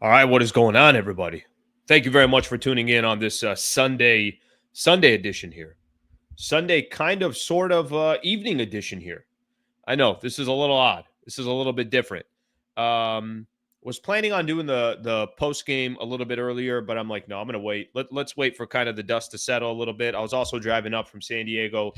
All right, what is going on, everybody? Thank you very much for tuning in on this Sunday edition here. Sunday, kind of, sort of evening edition here. I know this is a little odd. This is a little bit different. Was planning on doing the post game a little bit earlier, but I'm like, no, I'm gonna wait. Let's wait for kind of the dust to settle a little bit. I was also driving up from San Diego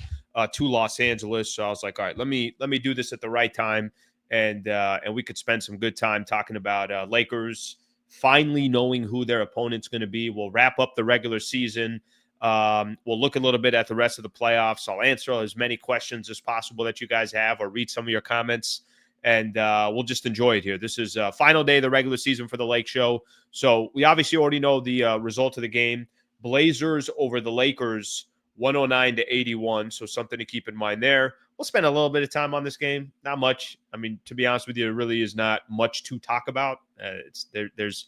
to Los Angeles, so I was like, all right, let me do this at the right time, and we could spend some good time talking about Lakers finally knowing who their opponent's going to be. We'll wrap up the regular season. We'll look a little bit at the rest of the playoffs. I'll answer as many questions as possible that you guys have or read some of your comments, and we'll just enjoy it here. This is final day of the regular season for the Lake Show. So we obviously already know the result of the game. Blazers over the Lakers, 109-81. So something to keep in mind there. We'll spend a little bit of time on this game. Not much. I mean, to be honest with you, there really is not much to talk about. There's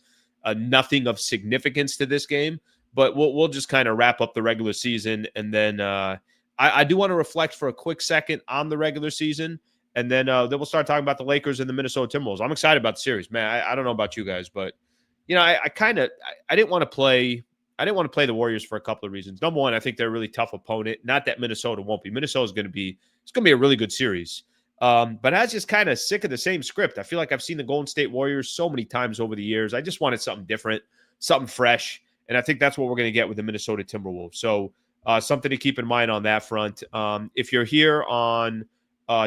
nothing of significance to this game. But we'll just kind of wrap up the regular season, and then I do want to reflect for a quick second on the regular season, and then we'll start talking about the Lakers and the Minnesota Timberwolves. I'm excited about the series, man. I don't know about you guys, but I didn't want to play. I didn't want to play the Warriors for a couple of reasons. Number one, I think they're a really tough opponent. Not that Minnesota won't be. Minnesota's going to be. It's going to be a really good series. But I was just kind of sick of the same script. I feel like I've seen the Golden State Warriors so many times over the years. I just wanted something different, something fresh. And I think that's what we're going to get with the Minnesota Timberwolves. So something to keep in mind on that front. If you're here on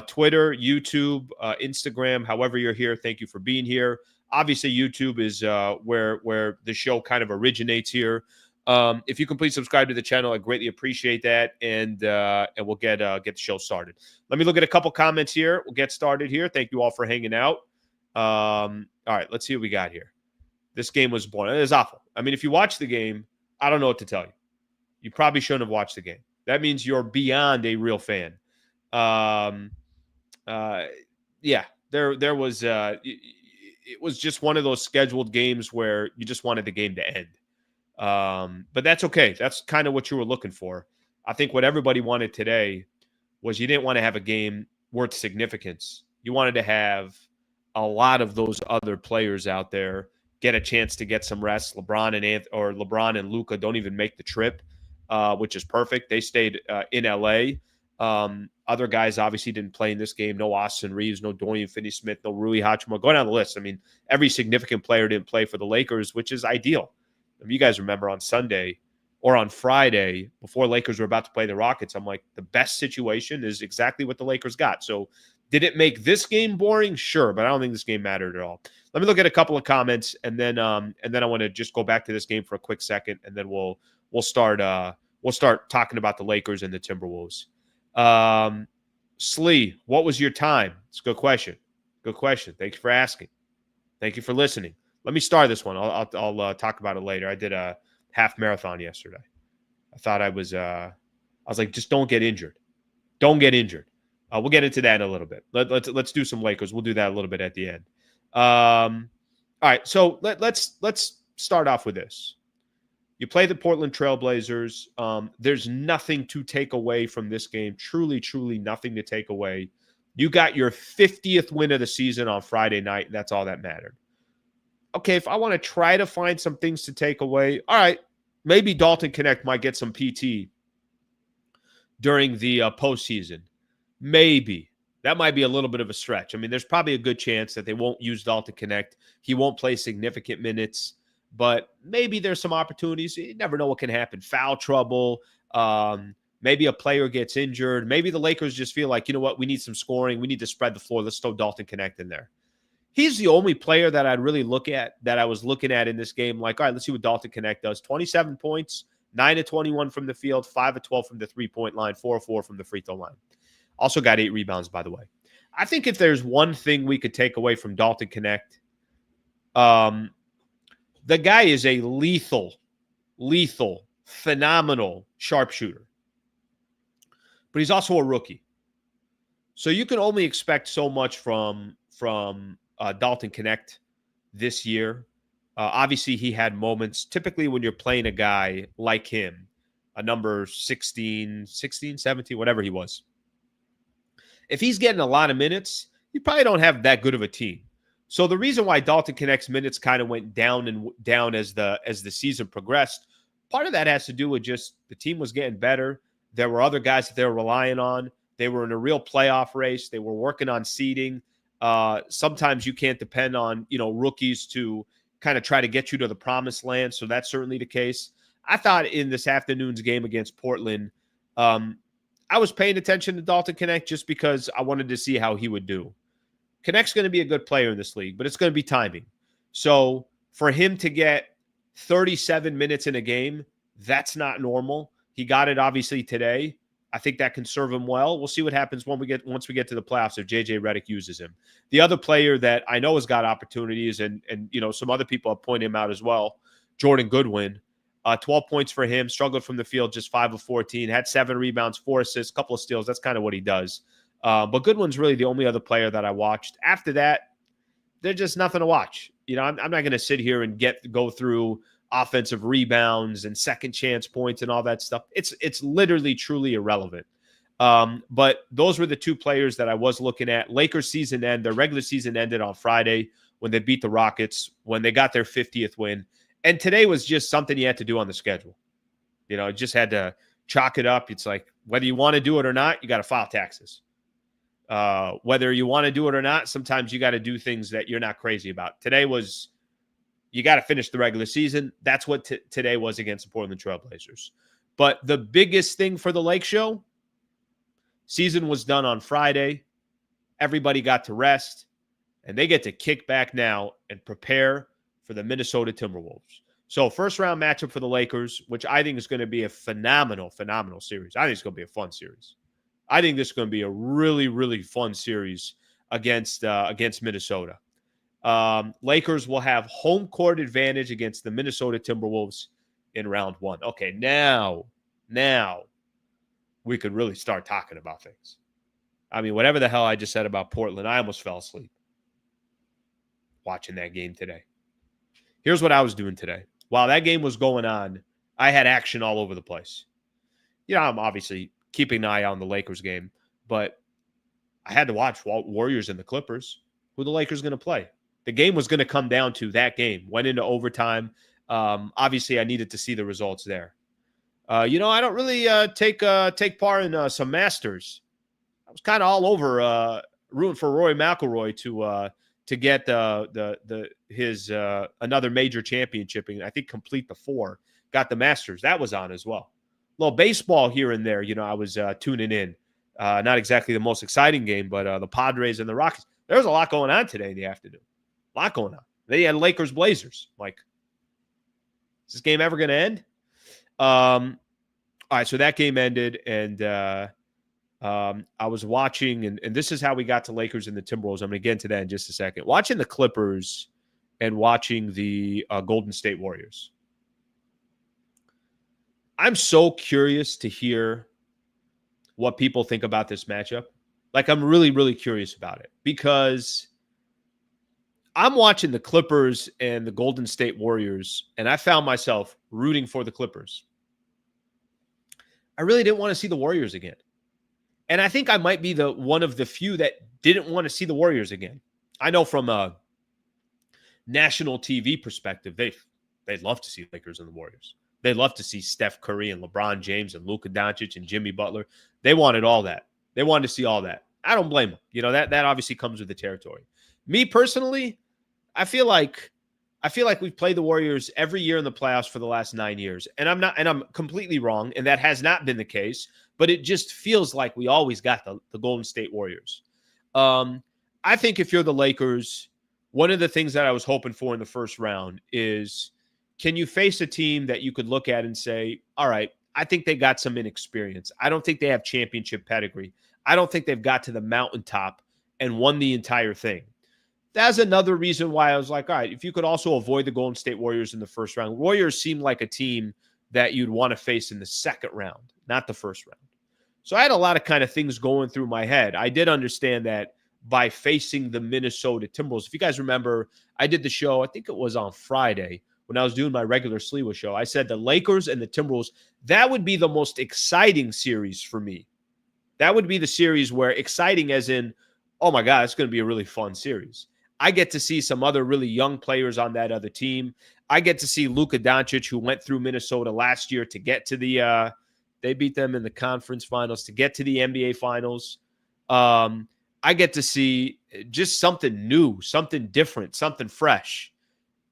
Twitter, YouTube, Instagram, however you're here, thank you for being here. Obviously, YouTube is where the show kind of originates here. If you can please subscribe to the channel, I greatly appreciate that, and we'll get the show started. Let me look at a couple comments here. We'll get started here. Thank you all for hanging out. All right, let's see what we got here. This game was boring. It was awful. I mean, if you watch the game, I don't know what to tell you. You probably shouldn't have watched the game. That means you're beyond a real fan. Yeah, there was. It was just one of those scheduled games where you just wanted the game to end. But that's okay. That's kind of what you were looking for. I think what everybody wanted today was you didn't want to have a game worth significance. You wanted to have a lot of those other players out there get a chance to get some rest. LeBron and Luka don't even make the trip, which is perfect. They stayed in LA. Other guys obviously didn't play in this game. No Austin Reeves, no Dorian Finney-Smith, no Rui Hachimura. Go down the list. I mean, every significant player didn't play for the Lakers, which is ideal. I mean, you guys remember on Sunday or on Friday before Lakers were about to play the Rockets, I'm like, the best situation is exactly what the Lakers got. So did it make this game boring? Sure, but I don't think this game mattered at all. Let me look at a couple of comments, and then I want to just go back to this game for a quick second, and then we'll start talking about the Lakers and the Timberwolves. Slee, what was your time? It's a good question. Good question. Thank you for asking. Thank you for listening. Let me start this one. I'll talk about it later. I did a half marathon yesterday. I thought I was like, just don't get injured. Don't get injured. We'll get into that in a little bit. Let's do some Lakers. We'll do that a little bit at the end. All right. So let's start off with this. You play the Portland Trailblazers. There's nothing to take away from this game. Truly, truly nothing to take away. You got your 50th win of the season on Friday night, and that's all that mattered. Okay, if I want to try to find some things to take away, all right, maybe Dalton Connect might get some PT during the postseason. Maybe. That might be a little bit of a stretch. I mean, there's probably a good chance that they won't use Dalton Connect. He won't play significant minutes, but maybe there's some opportunities. You never know what can happen. Foul trouble. Maybe a player gets injured. Maybe the Lakers just feel like, you know what, we need some scoring. We need to spread the floor. Let's throw Dalton Connect in there. He's the only player that I'd really look at, that I was looking at in this game. Like, all right, let's see what Dalton Connect does. 27 points, 9 of 21 from the field, 5 of 12 from the three-point line, 4 of 4 from the free throw line. Also got 8 rebounds, by the way. I think if there's one thing we could take away from Dalton Connect, the guy is a lethal, phenomenal sharpshooter. But he's also a rookie. So you can only expect so much from Dalton Connect this year. Obviously, he had moments. Typically, when you're playing a guy like him, a number 16, 17, whatever he was, if he's getting a lot of minutes, you probably don't have that good of a team. So the reason why Dalton Connect's minutes kind of went down and down as the season progressed, part of that has to do with just the team was getting better. There were other guys that they were relying on. They were in a real playoff race. They were working on seeding. Sometimes you can't depend on, rookies to kind of try to get you to the promised land. So that's certainly the case. I thought in this afternoon's game against Portland, I was paying attention to Dalton Connect just because I wanted to see how he would do. Connect's going to be a good player in this league, but it's going to be timing. So for him to get 37 minutes in a game, that's not normal. He got it obviously today. I think that can serve him well. We'll see what happens once we get to the playoffs if JJ Redick uses him. The other player that I know has got opportunities, and some other people have pointed him out as well, Jordan Goodwin. 12 points for him, struggled from the field, just 5 of 14, had 7 rebounds, 4 assists, a couple of steals. That's kind of what he does. But Goodwin's really the only other player that I watched. After that, there's just nothing to watch. I'm not going to sit here and go through offensive rebounds and second chance points and all that stuff. It's literally truly irrelevant. But those were the two players that I was looking at. Lakers season end, their regular season ended on Friday when they beat the Rockets, when they got their 50th win. And today was just something you had to do on the schedule. Just had to chalk it up. It's like, whether you want to do it or not, you got to file taxes. Whether you want to do it or not, sometimes you got to do things that you're not crazy about. Today was, you got to finish the regular season. That's what today was against the Portland Trail Blazers. But the biggest thing for the Lake Show, season was done on Friday. Everybody got to rest, and they get to kick back now and prepare for the Minnesota Timberwolves. So first round matchup for the Lakers, which I think is going to be a phenomenal series. I think it's going to be a fun series. I think this is going to be a really, really fun series against Minnesota. Lakers will have home court advantage against the Minnesota Timberwolves in round 1. Okay, now we could really start talking about things. I mean, whatever the hell I just said about Portland, I almost fell asleep watching that game today. Here's what I was doing today. While that game was going on, I had action all over the place. I'm obviously keeping an eye on the Lakers game, but I had to watch Warriors and the Clippers. Who the Lakers going to play? The game was going to come down to that game. Went into overtime. Obviously, I needed to see the results there. I don't really take part in some Masters. I was kind of all over rooting for Rory McIlroy to get his another major championship, and I think complete the 4. Got the Masters. That was on as well. A little baseball here and there. I was tuning in. Not exactly the most exciting game, but the Padres and the Rockies. There was a lot going on today in the afternoon. A lot going on. They had Lakers Blazers. Like, is this game ever going to end? All right, so that game ended, and I was watching, and this is how we got to Lakers and the Timberwolves. I'm going to get into that in just a second. Watching the Clippers and watching the Golden State Warriors. I'm so curious to hear what people think about this matchup. Like, I'm really, really curious about it because I'm watching the Clippers and the Golden State Warriors, and I found myself rooting for the Clippers. I really didn't want to see the Warriors again. And I think I might be one of the few that didn't want to see the Warriors again. I know from a national TV perspective, they'd love to see Lakers and the Warriors. They'd love to see Steph Curry and LeBron James and Luka Doncic and Jimmy Butler. They wanted all that. They wanted to see all that. I don't blame them. That obviously comes with the territory. Me personally, I feel like we've played the Warriors every year in the playoffs for the last 9 years. And I'm completely wrong, and that has not been the case, but it just feels like we always got the Golden State Warriors. I think if you're the Lakers, one of the things that I was hoping for in the first round is, can you face a team that you could look at and say, all right, I think they got some inexperience. I don't think they have championship pedigree. I don't think they've got to the mountaintop and won the entire thing. That's another reason why I was like, all right, if you could also avoid the Golden State Warriors in the first round. Warriors seem like a team that you'd want to face in the second round, not the first round. So I had a lot of kind of things going through my head. I did understand that by facing the Minnesota Timberwolves. If you guys remember, I did the show, I think it was on Friday, when I was doing my regular Sliwa show. I said the Lakers and the Timberwolves, that would be the most exciting series for me. That would be the series where exciting as in, oh my God, it's going to be a really fun series. I get to see some other really young players on that other team. I get to see Luka Doncic, who went through Minnesota last year to get to they beat them in the conference finals, to get to the NBA finals. I get to see just something new, something different, something fresh.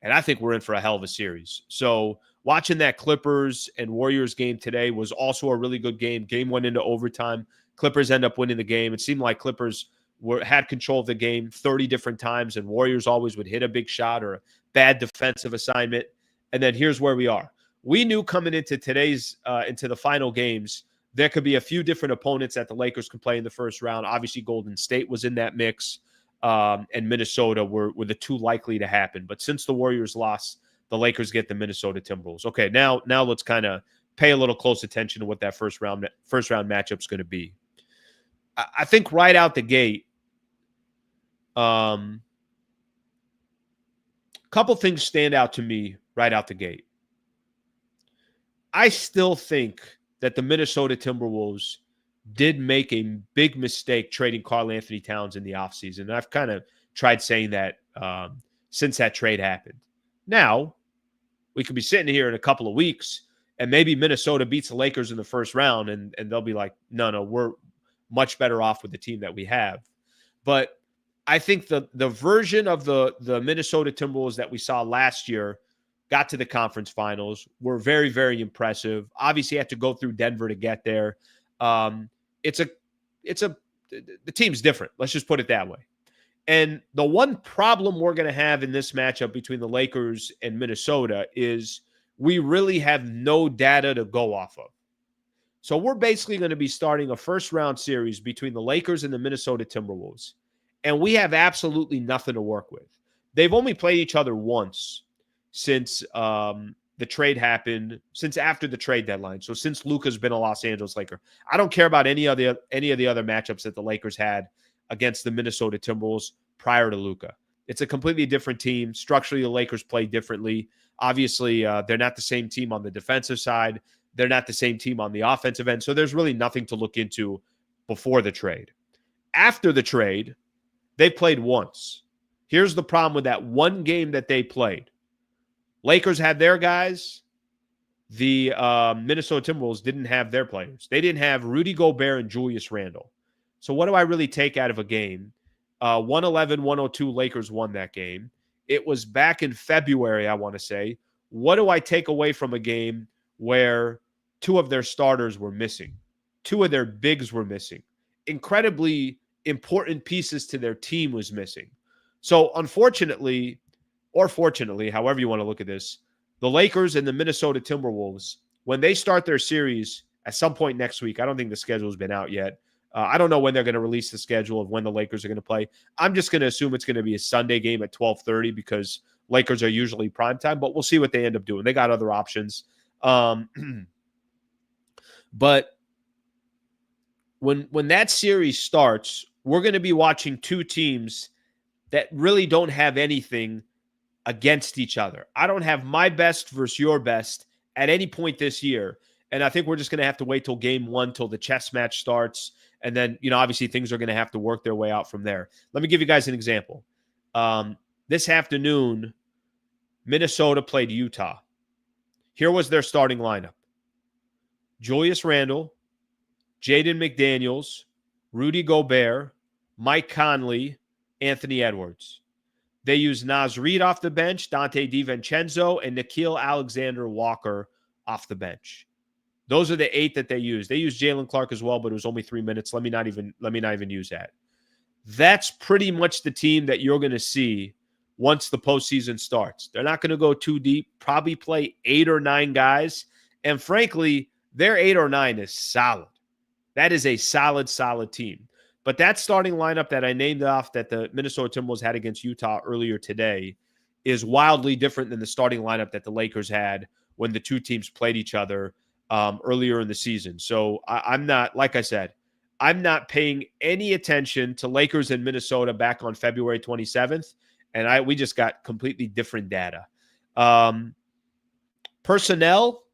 And I think we're in for a hell of a series. So watching that Clippers and Warriors game today was also a really good game. Game went into overtime. Clippers end up winning the game. It seemed like Clippers had control of the game 30 different times, and Warriors always would hit a big shot or a bad defensive assignment. And then here's where we are. We knew coming into into the final games, there could be a few different opponents that the Lakers could play in the first round. Obviously, Golden State was in that mix, and Minnesota were the two likely to happen. But since the Warriors lost, the Lakers get the Minnesota Timberwolves. Okay, now let's kind of pay a little close attention to what that first round matchup is going to be. I think right out the gate, couple things stand out to me right out the gate. I still think that the Minnesota Timberwolves did make a big mistake trading Karl-Anthony Towns in the offseason. And I've kind of tried saying that since that trade happened. Now, we could be sitting here in a couple of weeks, and maybe Minnesota beats the Lakers in the first round, and they'll be like, no, we're much better off with the team that we have. But I think the version of the Minnesota Timberwolves that we saw last year got to the conference finals, were very, very impressive. Obviously, had to go through Denver to get there. The team's different. Let's just put it that way. And the one problem we're going to have in this matchup between the Lakers and Minnesota is we really have no data to go off of. So we're basically going to be starting a first-round series between the Lakers and the Minnesota Timberwolves. And we have absolutely nothing to work with. They've only played each other once since the trade happened, since after the trade deadline. So since Luka's been a Los Angeles Laker. I don't care about any of the other matchups that the Lakers had against the Minnesota Timberwolves prior to Luka. It's a completely different team. Structurally, the Lakers play differently. Obviously, they're not the same team on the defensive side. They're not the same team on the offensive end. So there's really nothing to look into before the trade. After the trade, they played once. Here's the problem with that one game that they played. Lakers had their guys. The Minnesota Timberwolves didn't have their players. They didn't have Rudy Gobert and Julius Randle. So what do I really take out of a game? 111-102 Lakers won that game. It was back in February, I want to say. What do I take away from a game where two of their starters were missing? Two of their bigs were missing. Incredibly important pieces to their team was missing. So unfortunately, or fortunately, however you want to look at this, the Lakers and the Minnesota Timberwolves, when they start their series at some point next week, I don't think the schedule has been out yet. I don't know when they're going to release the schedule of when the Lakers are going to play. I'm just going to assume it's going to be a Sunday game at 12:30 because Lakers are usually primetime, but we'll see what they end up doing. They got other options. But when that series starts, we're going to be watching two teams that really don't have anything against each other. I don't have my best versus your best at any point this year. And I think we're just going to have to wait till game one, till the chess match starts. And then, obviously things are going to have to work their way out from there. Let me give you guys an example. This afternoon, Minnesota played Utah. Here was their starting lineup. Julius Randle, Jaden McDaniels, Rudy Gobert, Mike Conley, Anthony Edwards. They used Naz Reid off the bench, Dante DiVincenzo, and Nickeil Alexander-Walker off the bench. Those are the 8 that they used. They used Jalen Clark as well, but it was only 3 minutes. Let me not even use that. That's pretty much the team that you're going to see once the postseason starts. They're not going to go too deep, probably play 8 or 9 guys. And frankly, their 8 or 9 is solid. That is a solid team. But that starting lineup that I named off that the Minnesota Timberwolves had against Utah earlier today is wildly different than the starting lineup that the Lakers had when the two teams played each other earlier in the season. So I'm not, like I said, I'm not paying any attention to Lakers and Minnesota back on February 27th. And we just got completely different data. Personnel.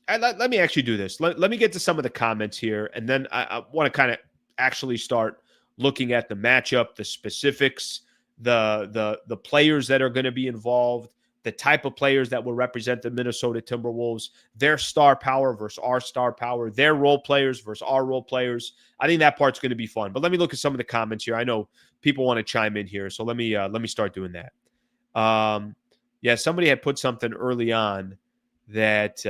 Let me actually do this. Let me get to some of the comments here. And then I want to kind of actually start looking at the matchup, the specifics, the players that are going to be involved, the type of players that will represent the Minnesota Timberwolves, their star power versus our star power, their role players versus our role players. I think that part's going to be fun. But let me look at some of the comments here. I know people want to chime in here, so let me start doing that. Yeah, somebody had put something early on that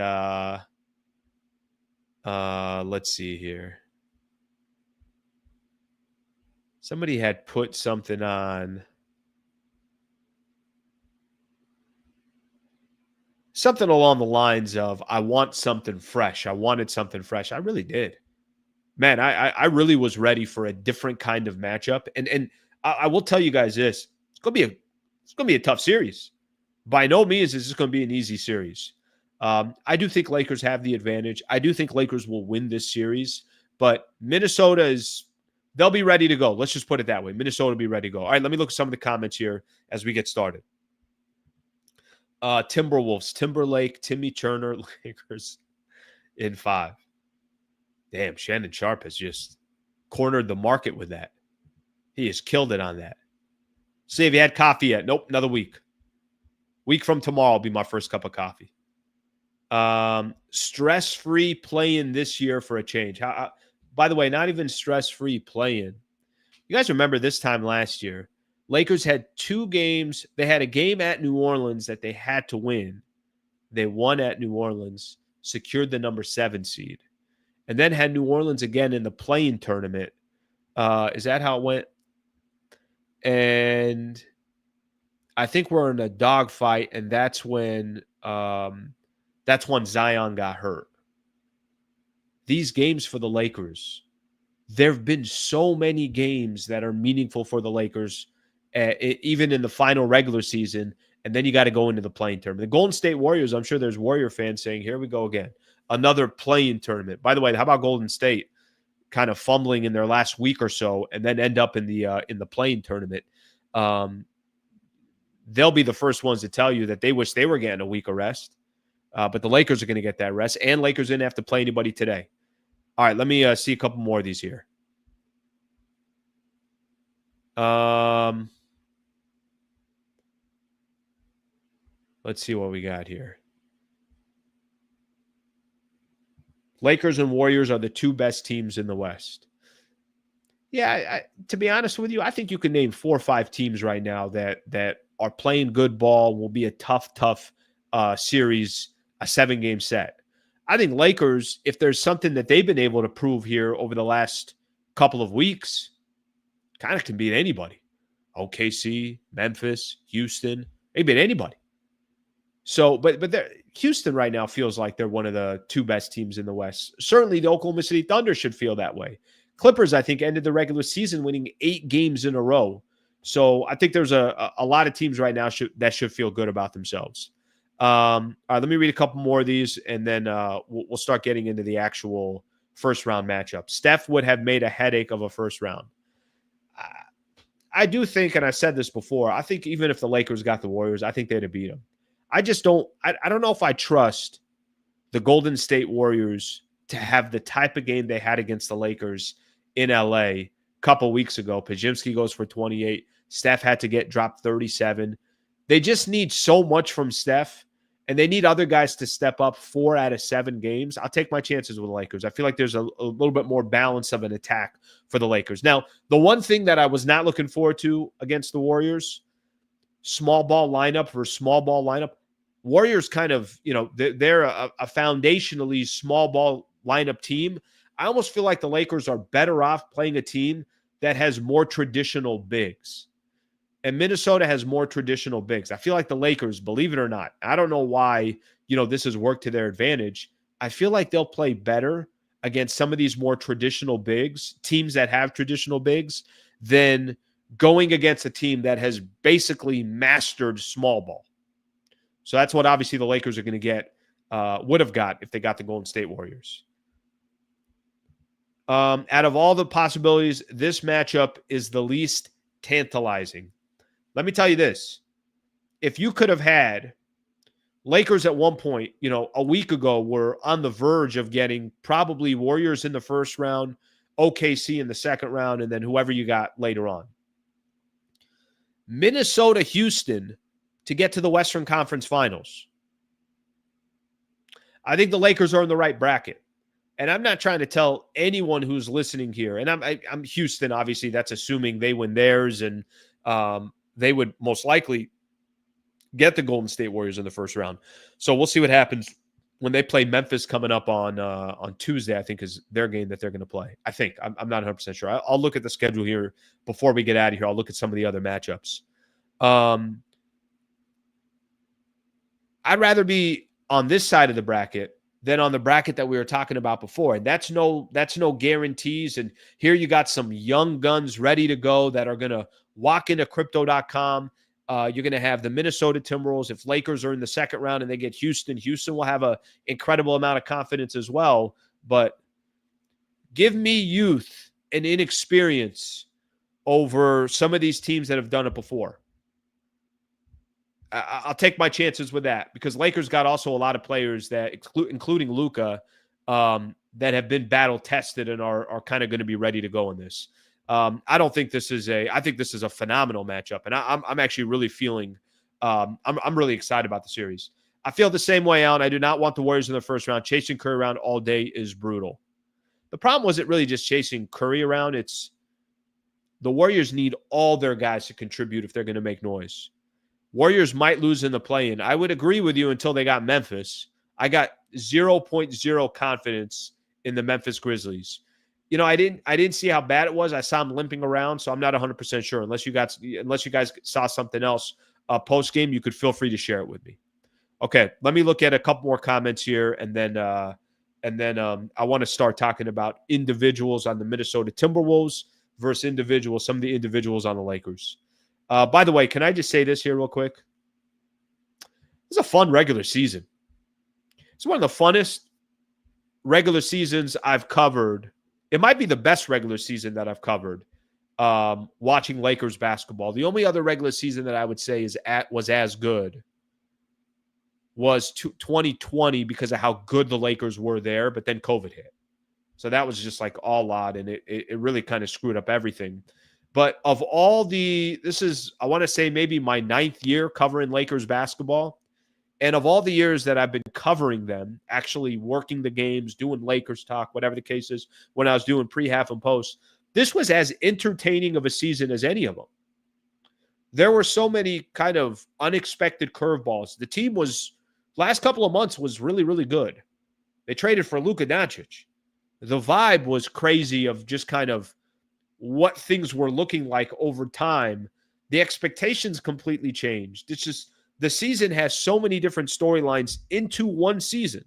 let's see here. Somebody had put something on. Something along the lines of, I want something fresh. I wanted something fresh. I really did. Man, I really was ready for a different kind of matchup. And I will tell you guys this. It's gonna be a tough series. By no means is this going to be an easy series. I do think Lakers have the advantage. I do think Lakers will win this series, but Minnesota they'll be ready to go. Let's just put it that way. Minnesota will be ready to go. All right, let me look at some of the comments here as we get started. Timberwolves, Timberlake, Timmy Turner, Lakers in 5. Damn, Shannon Sharp has just cornered the market with that. He has killed it on that. See if you had coffee yet. Nope, another week. Week from tomorrow will be my first cup of coffee. Stress-free playing this year for a change. By the way, not even stress-free playing. You guys remember this time last year, Lakers had 2 games. They had a game at New Orleans that they had to win. They won at New Orleans, secured the number 7 seed, and then had New Orleans again in the play-in tournament. Is that how it went? And I think we're in a dogfight, and that's when Zion got hurt. These games for the Lakers, there have been so many games that are meaningful for the Lakers, even in the final regular season, and then you got to go into the play-in tournament. The Golden State Warriors, I'm sure there's Warrior fans saying, here we go again, another play-in tournament. By the way, how about Golden State kind of fumbling in their last week or so and then end up in the play-in tournament? They'll be the first ones to tell you that they wish they were getting a week of rest. But the Lakers are going to get that rest, and Lakers didn't have to play anybody today. All right, let me see a couple more of these here. Let's see what we got here. Lakers and Warriors are the 2 best teams in the West. Yeah, to be honest with you, I think you can name 4 or 5 teams right now that are playing good ball, will be a tough series, a 7-game set. I think Lakers, if there's something that they've been able to prove here over the last couple of weeks, kind of can beat anybody. OKC, Memphis, Houston, they beat anybody. So, but Houston right now feels like they're one of the 2 best teams in the West. Certainly the Oklahoma City Thunder should feel that way. Clippers, I think, ended the regular season winning 8 games in a row. So I think there's a lot of teams right now that should feel good about themselves. All right, let me read a couple more of these, and then we'll start getting into the actual first-round matchup. Steph would have made a headache of a first round. I do think, and I've said this before, I think even if the Lakers got the Warriors, I think they'd have beat them. I just don't – I don't know if I trust the Golden State Warriors to have the type of game they had against the Lakers in L.A. a couple weeks ago. Pajimski goes for 28. Steph had to get dropped 37. They just need so much from Steph, and they need other guys to step up 4 out of 7 games. I'll take my chances with the Lakers. I feel like there's a little bit more balance of an attack for the Lakers. Now, the one thing that I was not looking forward to against the Warriors, small ball lineup versus small ball lineup. Warriors kind of, they're a foundationally small ball lineup team. I almost feel like the Lakers are better off playing a team that has more traditional bigs. And Minnesota has more traditional bigs. I feel like the Lakers, believe it or not, I don't know why, this has worked to their advantage. I feel like they'll play better against some of these more traditional bigs, teams that have traditional bigs, than going against a team that has basically mastered small ball. So that's what obviously the Lakers are going to get, would have got if they got the Golden State Warriors. Out of all the possibilities, this matchup is the least tantalizing. Let me tell you this. If you could have had Lakers at one point, a week ago, were on the verge of getting probably Warriors in the first round, OKC in the second round, and then whoever you got later on. Minnesota, Houston to get to the Western Conference Finals. I think the Lakers are in the right bracket. And I'm not trying to tell anyone who's listening here, and I'm Houston, obviously, that's assuming they win theirs, and they would most likely get the Golden State Warriors in the first round. So we'll see what happens when they play Memphis coming up on Tuesday, I think is their game that they're going to play. I think. I'm not 100% sure. I'll look at the schedule here before we get out of here. I'll look at some of the other matchups. I'd rather be on this side of the bracket than on the bracket that we were talking about before. And that's no guarantees. And here you got some young guns ready to go that are going to walk into crypto.com. You're going to have the Minnesota Timberwolves. If Lakers are in the second round and they get Houston will have an incredible amount of confidence as well. But give me youth and inexperience over some of these teams that have done it before. I'll take my chances with that because Lakers got also a lot of players that, including Luka, that have been battle tested and are kind of going to be ready to go in this. I don't think this is I think this is a phenomenal matchup, and I'm actually really feeling. I'm really excited about the series. I feel the same way, Alan. I do not want the Warriors in the first round. Chasing Curry around all day is brutal. The problem wasn't really just chasing Curry around. It's the Warriors need all their guys to contribute if they're going to make noise. Warriors might lose in the play-in. I would agree with you until they got Memphis. I got 0.0 confidence in the Memphis Grizzlies. You know, I didn't see how bad it was. I saw them limping around, so I'm not 100% sure. Unless you guys saw something else post-game, you could feel free to share it with me. Okay, let me look at a couple more comments here, and then I want to start talking about individuals on the Minnesota Timberwolves versus some of the individuals on the Lakers. By the way, can I just say this here real quick? It's a fun regular season. It's one of the funnest regular seasons I've covered. It might be the best regular season that I've covered watching Lakers basketball. The only other regular season that I would say was as good was 2020 because of how good the Lakers were there, but then COVID hit. So that was just like all odd, and it really kind of screwed up everything. But of all this is, I want to say, maybe my 9th year covering Lakers basketball. And of all the years that I've been covering them, actually working the games, doing Lakers talk, whatever the case is, when I was doing pre-half and post, this was as entertaining of a season as any of them. There were so many kind of unexpected curveballs. The team last couple of months was really, really good. They traded for Luka Doncic. The vibe was crazy of just kind of what things were looking like over time. The expectations completely changed. It's just the season has so many different storylines into one season.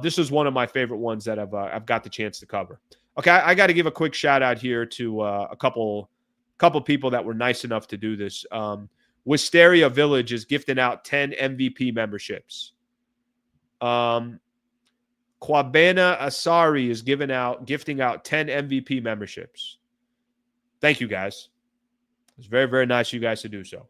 This is one of my favorite ones that I've got the chance to cover. Okay, I got to give a quick shout out here to a couple people that were nice enough to do this. Wisteria Village is gifting out 10 MVP memberships. Kwabena Asari is gifting out 10 MVP memberships. Thank you, guys. It's very, very nice of you guys to do so.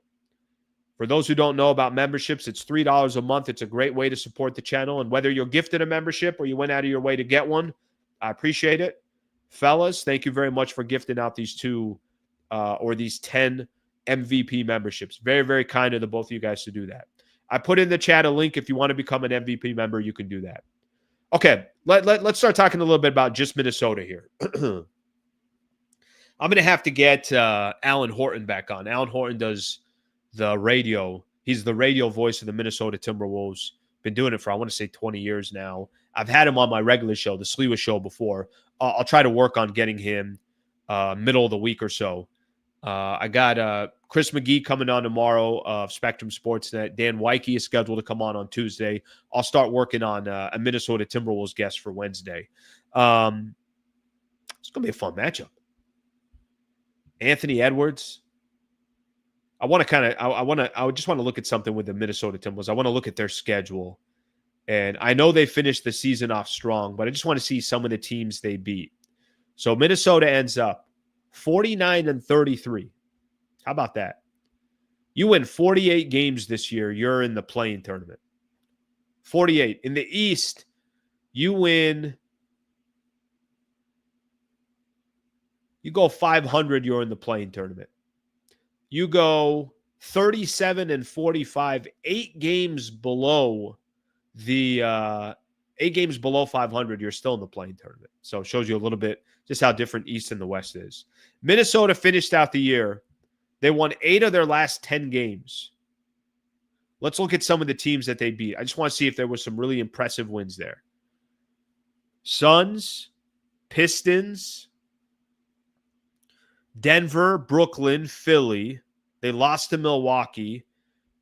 For those who don't know about memberships, it's $3 a month. It's a great way to support the channel. And whether you're gifted a membership or you went out of your way to get one, I appreciate it. Fellas, thank you very much for gifting out these 10 MVP memberships. Very, very kind of the both of you guys to do that. I put in the chat a link. If you want to become an MVP member, you can do that. Okay, let's start talking a little bit about just Minnesota here. I'm going to have to get Alan Horton back on. Alan Horton does the radio. He's the radio voice of the Minnesota Timberwolves. Been doing it for, I want to say, 20 years now. I've had him on my regular show, the Sliwa Show, before. I'll try to work on getting him middle of the week or so. I got Chris McGee coming on tomorrow of Spectrum Sportsnet. Dan Wyke is scheduled to come on Tuesday. I'll start working on a Minnesota Timberwolves guest for Wednesday. It's going to be a fun matchup. Anthony Edwards. I just want to look at something with the Minnesota Timberwolves. I want to look at their schedule. And I know they finished the season off strong, but I just want to see some of the teams they beat. So Minnesota ends up 49-33. How about that? You win 48 games this year, you're in the play-in tournament. 48. In the East, you win You go 500, you're in the play-in tournament. You go 37-45, 8 games below the 8 games below 500, you're still in the play-in tournament. So it shows you a little bit just how different East and the West is. Minnesota finished out the year. They won 8 of their last 10 games. Let's look at some of the teams that they beat. I just want to see if there was some really impressive wins there. Suns, Pistons, Denver, Brooklyn, Philly. They lost to Milwaukee.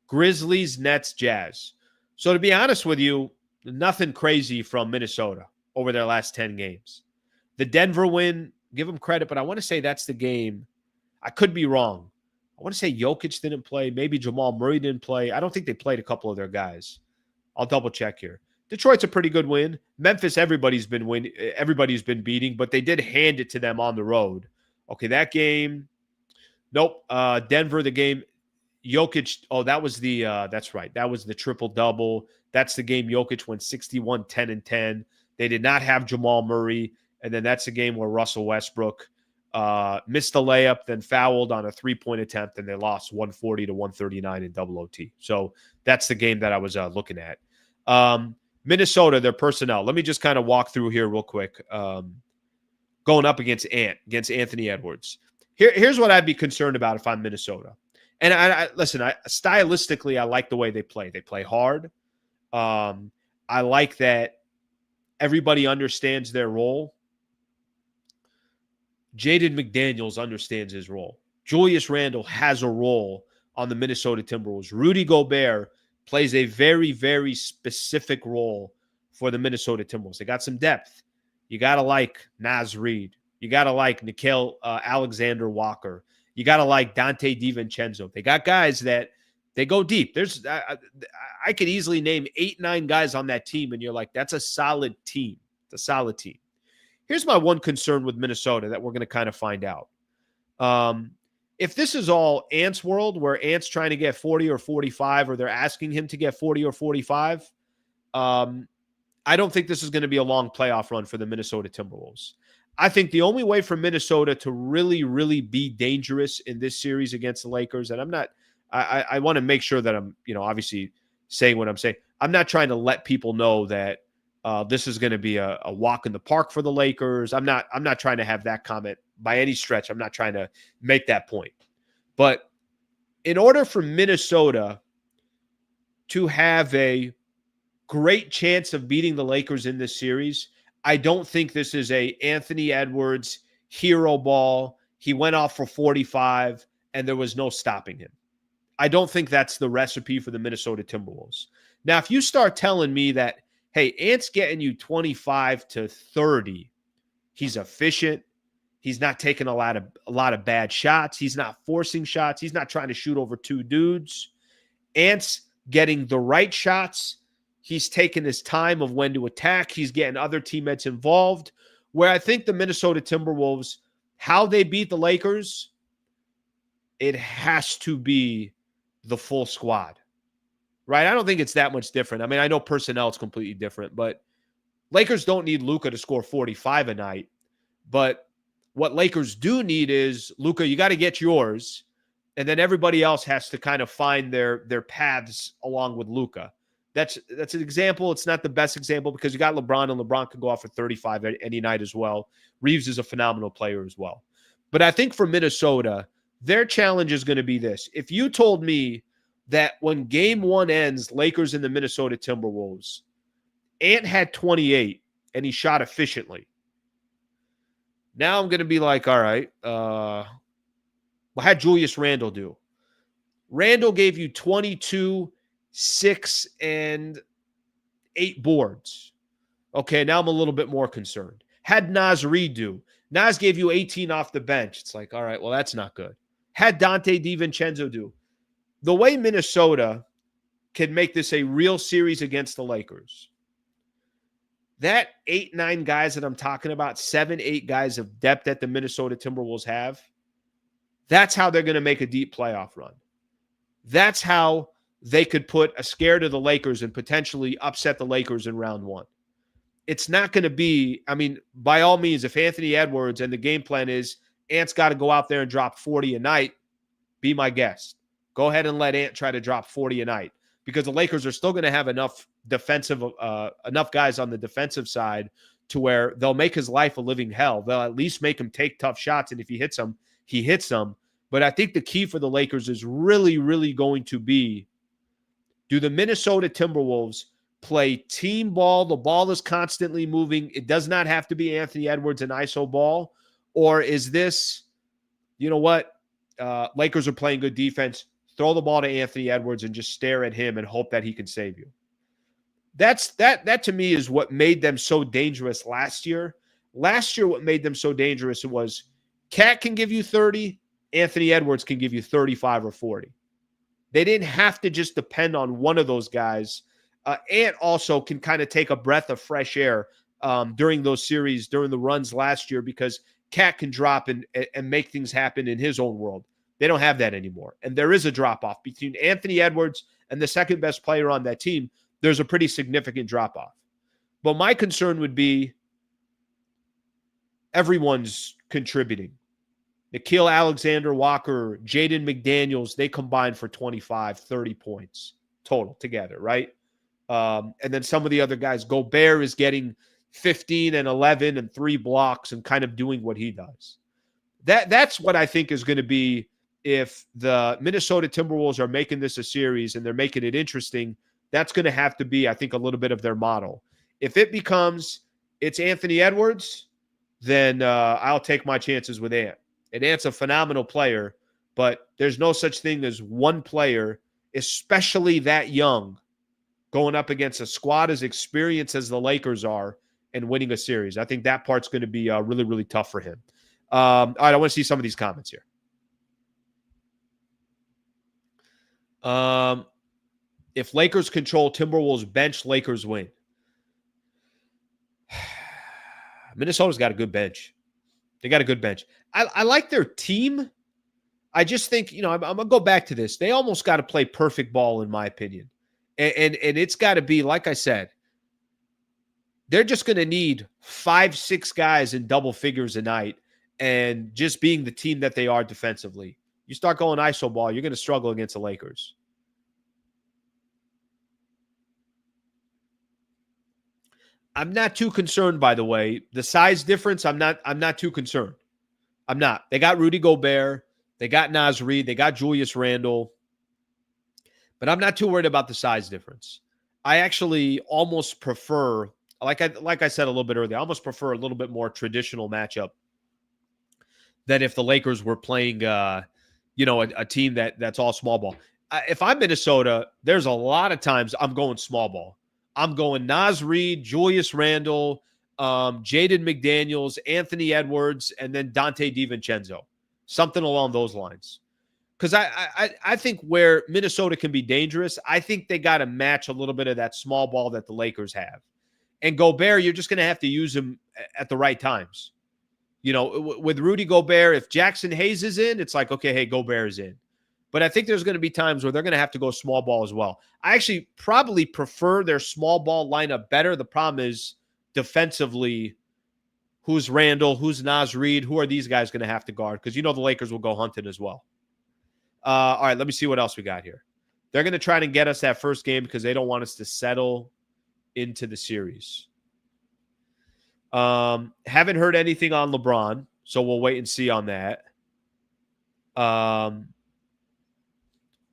Grizzlies, Nets, Jazz. So to be honest with you, nothing crazy from Minnesota over their last 10 games. The Denver win, give them credit, but I want to say that's the game. I could be wrong. I want to say Jokic didn't play. Maybe Jamal Murray didn't play. I don't think they played a couple of their guys. I'll double check here. Detroit's a pretty good win. Memphis, everybody's been beating, but they did hand it to them on the road. Okay, that game. Nope. Denver, the game. Jokic. Oh, that was that's right. That was the triple-double. That's the game Jokic went 61, 10, and 10. They did not have Jamal Murray. And then that's the game where Russell Westbrook missed the layup, then fouled on a three-point attempt, and they lost 140-139 in double OT. So that's the game that I was looking at. Minnesota, their personnel. Let me just kind of walk through here real quick. Going up against Anthony Edwards. Here's what I'd be concerned about if I'm Minnesota. And stylistically, I like the way they play. They play hard. I like that everybody understands their role. Jaden McDaniels understands his role. Julius Randle has a role on the Minnesota Timberwolves. Rudy Gobert plays a very, very specific role for the Minnesota Timberwolves. They got some depth. You got to like Naz Reid. You got to like Nickeil Alexander Walker. You got to like Dante DiVincenzo. They got guys that they go deep. There's I could easily name 8-9 guys on that team, and you're like, that's a solid team. It's a solid team. Here's my one concern with Minnesota that we're going to kind of find out. If this is all Ant's world, where Ant's trying to get 40 or 45, or they're asking him to get 40 or 45, I don't think this is going to be a long playoff run for the Minnesota Timberwolves. I think the only way for Minnesota to really, really be dangerous in this series against the Lakers, and I want to make sure that I'm, obviously saying what I'm saying. I'm not trying to let people know that this is going to be a walk in the park for the Lakers. I'm not trying to have that comment by any stretch. I'm not trying to make that point. But in order for Minnesota to have a great chance of beating the Lakers in this series, I don't think this is a Anthony Edwards hero ball. He went off for 45 and there was no stopping him. I don't think that's the recipe for the Minnesota Timberwolves. Now, if you start telling me that, hey, Ant's getting you 25 to 30, he's efficient, he's not taking a lot of bad shots, he's not forcing shots, he's not trying to shoot over two dudes. Ant's getting the right shots. He's taking his time of when to attack. He's getting other teammates involved. Where I think the Minnesota Timberwolves, how they beat the Lakers, it has to be the full squad, right? I don't think it's that much different. I mean, I know personnel is completely different, but Lakers don't need Luka to score 45 a night. But what Lakers do need is, Luka, you got to get yours, and then everybody else has to kind of find their paths along with Luka. That's an example. It's not the best example because you got LeBron, and LeBron can go off for 35 any night as well. Reeves is a phenomenal player as well. But I think for Minnesota, their challenge is going to be this. If you told me that when game one ends, Lakers and the Minnesota Timberwolves, Ant had 28 and he shot efficiently. Now I'm going to be like, all right, what had Julius Randle do? Randle gave you 22, 6, and 8 boards. Okay, now I'm a little bit more concerned. Had Naz Reid do? Naz gave you 18 off the bench. It's like, all right, well, that's not good. Had Dante DiVincenzo do? The way Minnesota can make this a real series against the Lakers, that 8-9 guys that I'm talking about, 7-8 guys of depth that the Minnesota Timberwolves have, that's how they're going to make a deep playoff run. That's how they could put a scare to the Lakers and potentially upset the Lakers in round one. It's not going to be, I mean, by all means, if Anthony Edwards and the game plan is Ant's got to go out there and drop 40 a night, be my guest. Go ahead and let Ant try to drop 40 a night, because the Lakers are still going to have enough guys on the defensive side to where they'll make his life a living hell. They'll at least make him take tough shots, and if he hits them, he hits them. But I think the key for the Lakers is really, really going to be, do the Minnesota Timberwolves play team ball? The ball is constantly moving. It does not have to be Anthony Edwards and ISO ball. Or is this, you know what, Lakers are playing good defense, throw the ball to Anthony Edwards and just stare at him and hope that he can save you? That to me is what made them so dangerous last year. Last year, what made them so dangerous was Cat can give you 30, Anthony Edwards can give you 35 or 40. They didn't have to just depend on one of those guys. Ant also can kind of take a breath of fresh air during those series, during the runs last year, because Cat can drop and make things happen in his own world. They don't have that anymore. And there is a drop-off between Anthony Edwards and the second best player on that team. There's a pretty significant drop-off. But my concern would be everyone's contributing. Nickeil Alexander-Walker, Jaden McDaniels, they combined for 25, 30 points total together, right? And then some of the other guys, Gobert is getting 15 and 11 and 3 blocks and kind of doing what he does. That's what I think is going to be, if the Minnesota Timberwolves are making this a series and they're making it interesting, that's going to have to be, I think, a little bit of their model. If it becomes it's Anthony Edwards, then I'll take my chances with Ant. And Ant's a phenomenal player, but there's no such thing as one player, especially that young, going up against a squad as experienced as the Lakers are and winning a series. I think that part's going to be really, really tough for him. All right, I want to see some of these comments here. If Lakers control Timberwolves bench, Lakers win. Minnesota's got a good bench. They got a good bench. I like their team. I just think, I'm going to go back to this. They almost got to play perfect ball, in my opinion. And it's got to be, like I said, they're just going to need 5-6 guys in double figures a night, and just being the team that they are defensively. You start going ISO ball, you're going to struggle against the Lakers. I'm not too concerned, by the way. The size difference, I'm not too concerned. I'm not. They got Rudy Gobert. They got Naz Reid. They got Julius Randle. But I'm not too worried about the size difference. I actually almost prefer, like I said a little bit earlier, I almost prefer a little bit more traditional matchup than if the Lakers were playing, a team that's all small ball. If I'm Minnesota, there's a lot of times I'm going small ball. I'm going Naz Reid, Julius Randle, Jaden McDaniels, Anthony Edwards, and then Dante DiVincenzo. Something along those lines. Because I think where Minnesota can be dangerous, I think they got to match a little bit of that small ball that the Lakers have. And Gobert, you're just going to have to use him at the right times. With Rudy Gobert, if Jackson Hayes is in, it's like, okay, hey, Gobert is in. But I think there's going to be times where they're going to have to go small ball as well. I actually probably prefer their small ball lineup better. The problem is defensively, who's Randall, who's Naz Reid, who are these guys going to have to guard? Because the Lakers will go hunting as well. All right, let me see what else we got here. They're going to try to get us that first game because they don't want us to settle into the series. Haven't heard anything on LeBron, so we'll wait and see on that.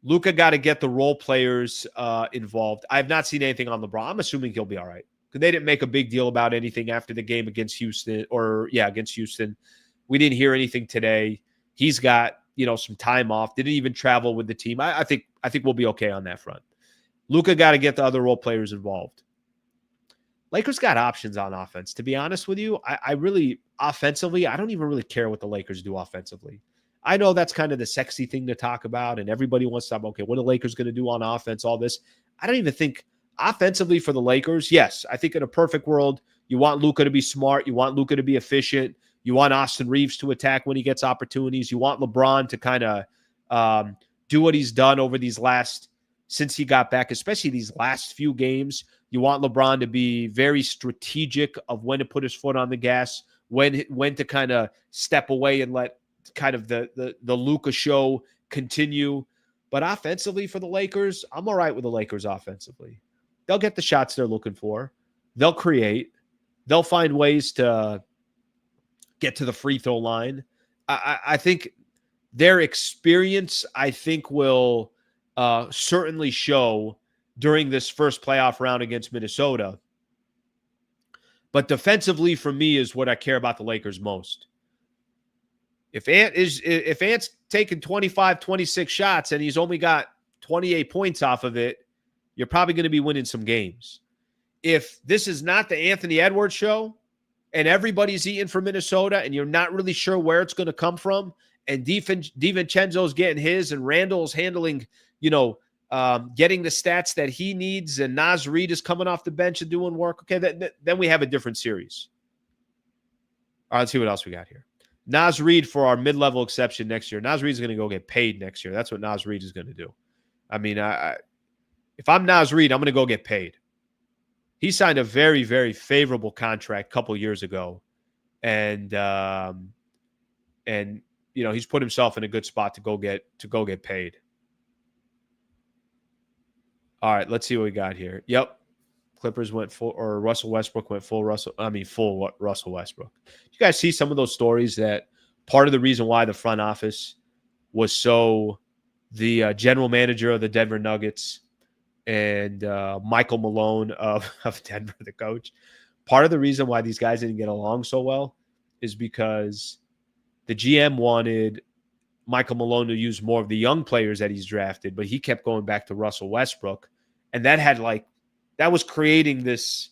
Luka got to get the role players involved. I have not seen anything on LeBron. I'm assuming he'll be all right. Because they didn't make a big deal about anything after the game against Houston. Against Houston. We didn't hear anything today. He's got, some time off. Didn't even travel with the team. I think we'll be okay on that front. Luka got to get the other role players involved. Lakers got options on offense. To be honest with you, I really, offensively, I don't even really care what the Lakers do offensively. I know that's kind of the sexy thing to talk about, and everybody wants to talk about, okay, what are the Lakers going to do on offense, all this. I don't even think offensively for the Lakers, yes, I think in a perfect world, you want Luka to be smart. You want Luka to be efficient. You want Austin Reeves to attack when he gets opportunities. You want LeBron to kind of do what he's done over since he got back, especially these last few games. You want LeBron to be very strategic of when to put his foot on the gas, when to kind of step away and let kind of the Luka show continue. But offensively for the Lakers, I'm all right with the Lakers offensively. They'll get the shots they're looking for. They'll create. They'll find ways to get to the free throw line. I think their experience, I think, will certainly show during this first playoff round against Minnesota. But defensively, for me, is what I care about the Lakers most. If Ant's taking 25, 26 shots and he's only got 28 points off of it, you're probably going to be winning some games. If this is not the Anthony Edwards show and everybody's eating for Minnesota and you're not really sure where it's going to come from, and DiVincenzo's getting his and Randall's handling, getting the stats that he needs, and Naz Reid is coming off the bench and doing work, okay, then we have a different series. All right, let's see what else we got here. Naz Reid for our mid-level exception next year. Naz Reid is going to go get paid next year. That's what Naz Reid is going to do. I mean, if I'm Naz Reid, I'm going to go get paid. He signed a very, very favorable contract a couple years ago, and he's put himself in a good spot to go get paid. All right, let's see what we got here. Yep, Clippers went full, or Russell Westbrook went full Russell Westbrook. You guys see some of those stories that part of the reason why the front office was so the general manager of the Denver Nuggets and Michael Malone of Denver, the coach. Part of the reason why these guys didn't get along so well is because the GM wanted Michael Malone to use more of the young players that he's drafted, but he kept going back to Russell Westbrook. And that was creating this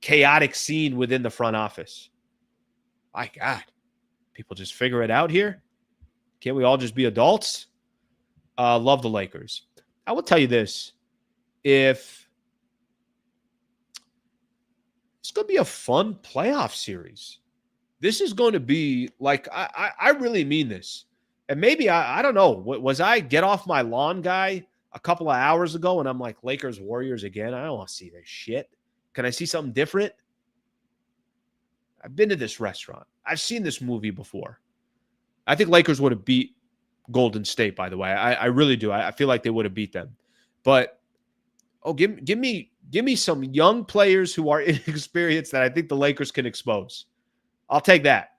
chaotic scene within the front office. My God, people just figure it out here. Can't we all just be adults? Love the Lakers. I will tell you this. If it's going to be a fun playoff series, this is going to be like, I really mean this. And maybe, I don't know, was I get off my lawn guy a couple of hours ago and I'm like, Lakers, Warriors again? I don't want to see this shit. Can I see something different? I've been to this restaurant. I've seen this movie before. I think Lakers would have beat Golden State, by the way. I really do. I feel like they would have beat them. But, give me some young players who are inexperienced that I think the Lakers can expose. I'll take that.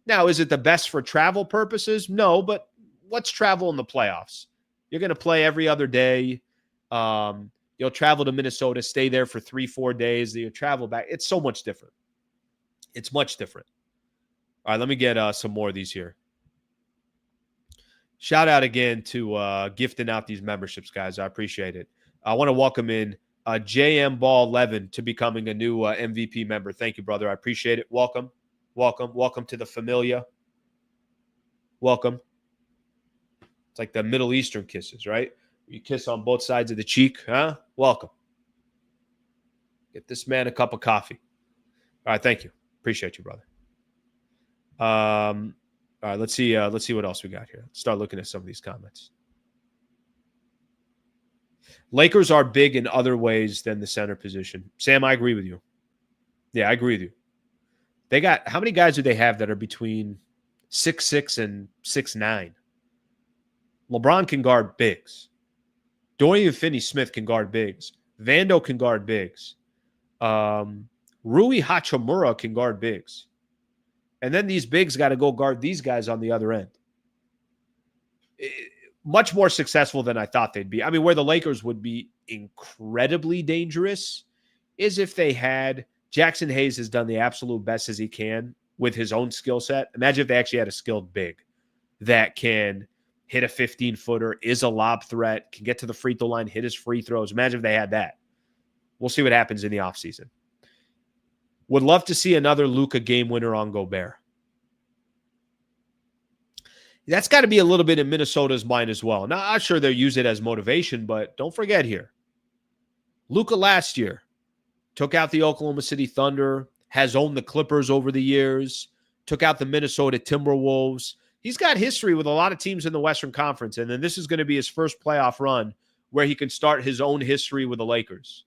Now, is it the best for travel purposes? No, but what's travel in the playoffs? You're going to play every other day. You'll travel to Minnesota, stay there for 3-4 days. You'll travel back. It's so much different. It's much different. All right, let me get some more of these here. Shout out again to gifting out these memberships, guys. I appreciate it. I want to welcome in JM Ball 11 to becoming a new MVP member. Thank you, brother. I appreciate it. Welcome. Welcome to the familia. Welcome. It's like the Middle Eastern kisses, right? You kiss on both sides of the cheek, huh? Welcome. Get this man a cup of coffee. All right, thank you. Appreciate you, brother. All right, let's see what else we got here. Let's start looking at some of these comments. Lakers are big in other ways than the center position. Sam, I agree with you. Yeah, I agree with you. They got, how many guys do they have that are between 6'6" and 6'9"? LeBron can guard bigs. Dorian Finney-Smith can guard bigs. Vando can guard bigs. Rui Hachimura can guard bigs. And then these bigs got to go guard these guys on the other end. Much more successful than I thought they'd be. I mean, where the Lakers would be incredibly dangerous is if they had Jackson Hayes has done the absolute best as he can with his own skill set. Imagine if they actually had a skilled big that can hit a 15-footer, is a lob threat, can get to the free throw line, hit his free throws. Imagine if they had that. We'll see what happens in the offseason. Would love to see another Luka game winner on Gobert. That's got to be a little bit in Minnesota's mind as well. Now, I'm sure they'll use it as motivation, but don't forget here. Luka last year took out the Oklahoma City Thunder, has owned the Clippers over the years, took out the Minnesota Timberwolves. He's got history with a lot of teams in the Western Conference, and then this is going to be his first playoff run where he can start his own history with the Lakers.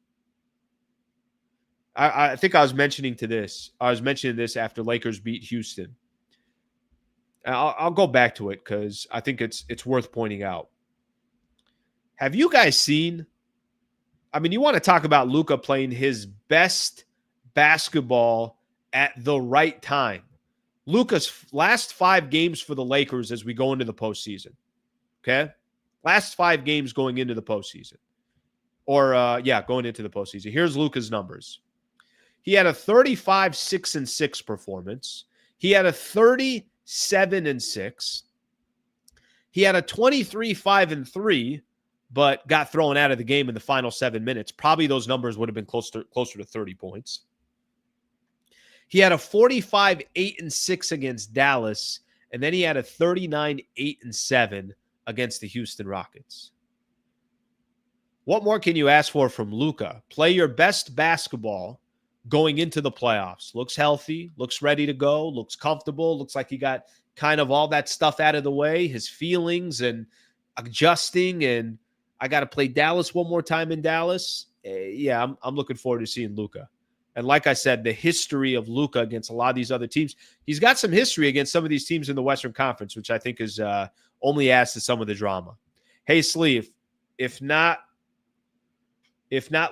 I think I was mentioning this after Lakers beat Houston. I'll go back to it because I think it's worth pointing out. Have you guys seen? I mean, you want to talk about Luka playing his best basketball at the right time. Luka's last 5 games for the Lakers as we go into the postseason. Okay, last 5 games going into the postseason, or going into the postseason. Here's Luka's numbers. He had a 35-6-6 performance. He had a 37-6. He had a 23-5-3, but got thrown out of the game in the final 7 minutes. Probably those numbers would have been closer to 30 points. He had a 45-8-6 against Dallas, and then he had a 39-8-7 against the Houston Rockets. What more can you ask for from Luka? Play your best basketball going into the playoffs. Looks healthy, looks ready to go, looks comfortable, looks like he got kind of all that stuff out of the way, his feelings and adjusting. And I got to play Dallas one more time in Dallas. I'm looking forward to seeing Luka. And like I said, the history of Luka against a lot of these other teams, he's got some history against some of these teams in the Western Conference, which I think is only adds to some of the drama. Hey, Sleeve, if not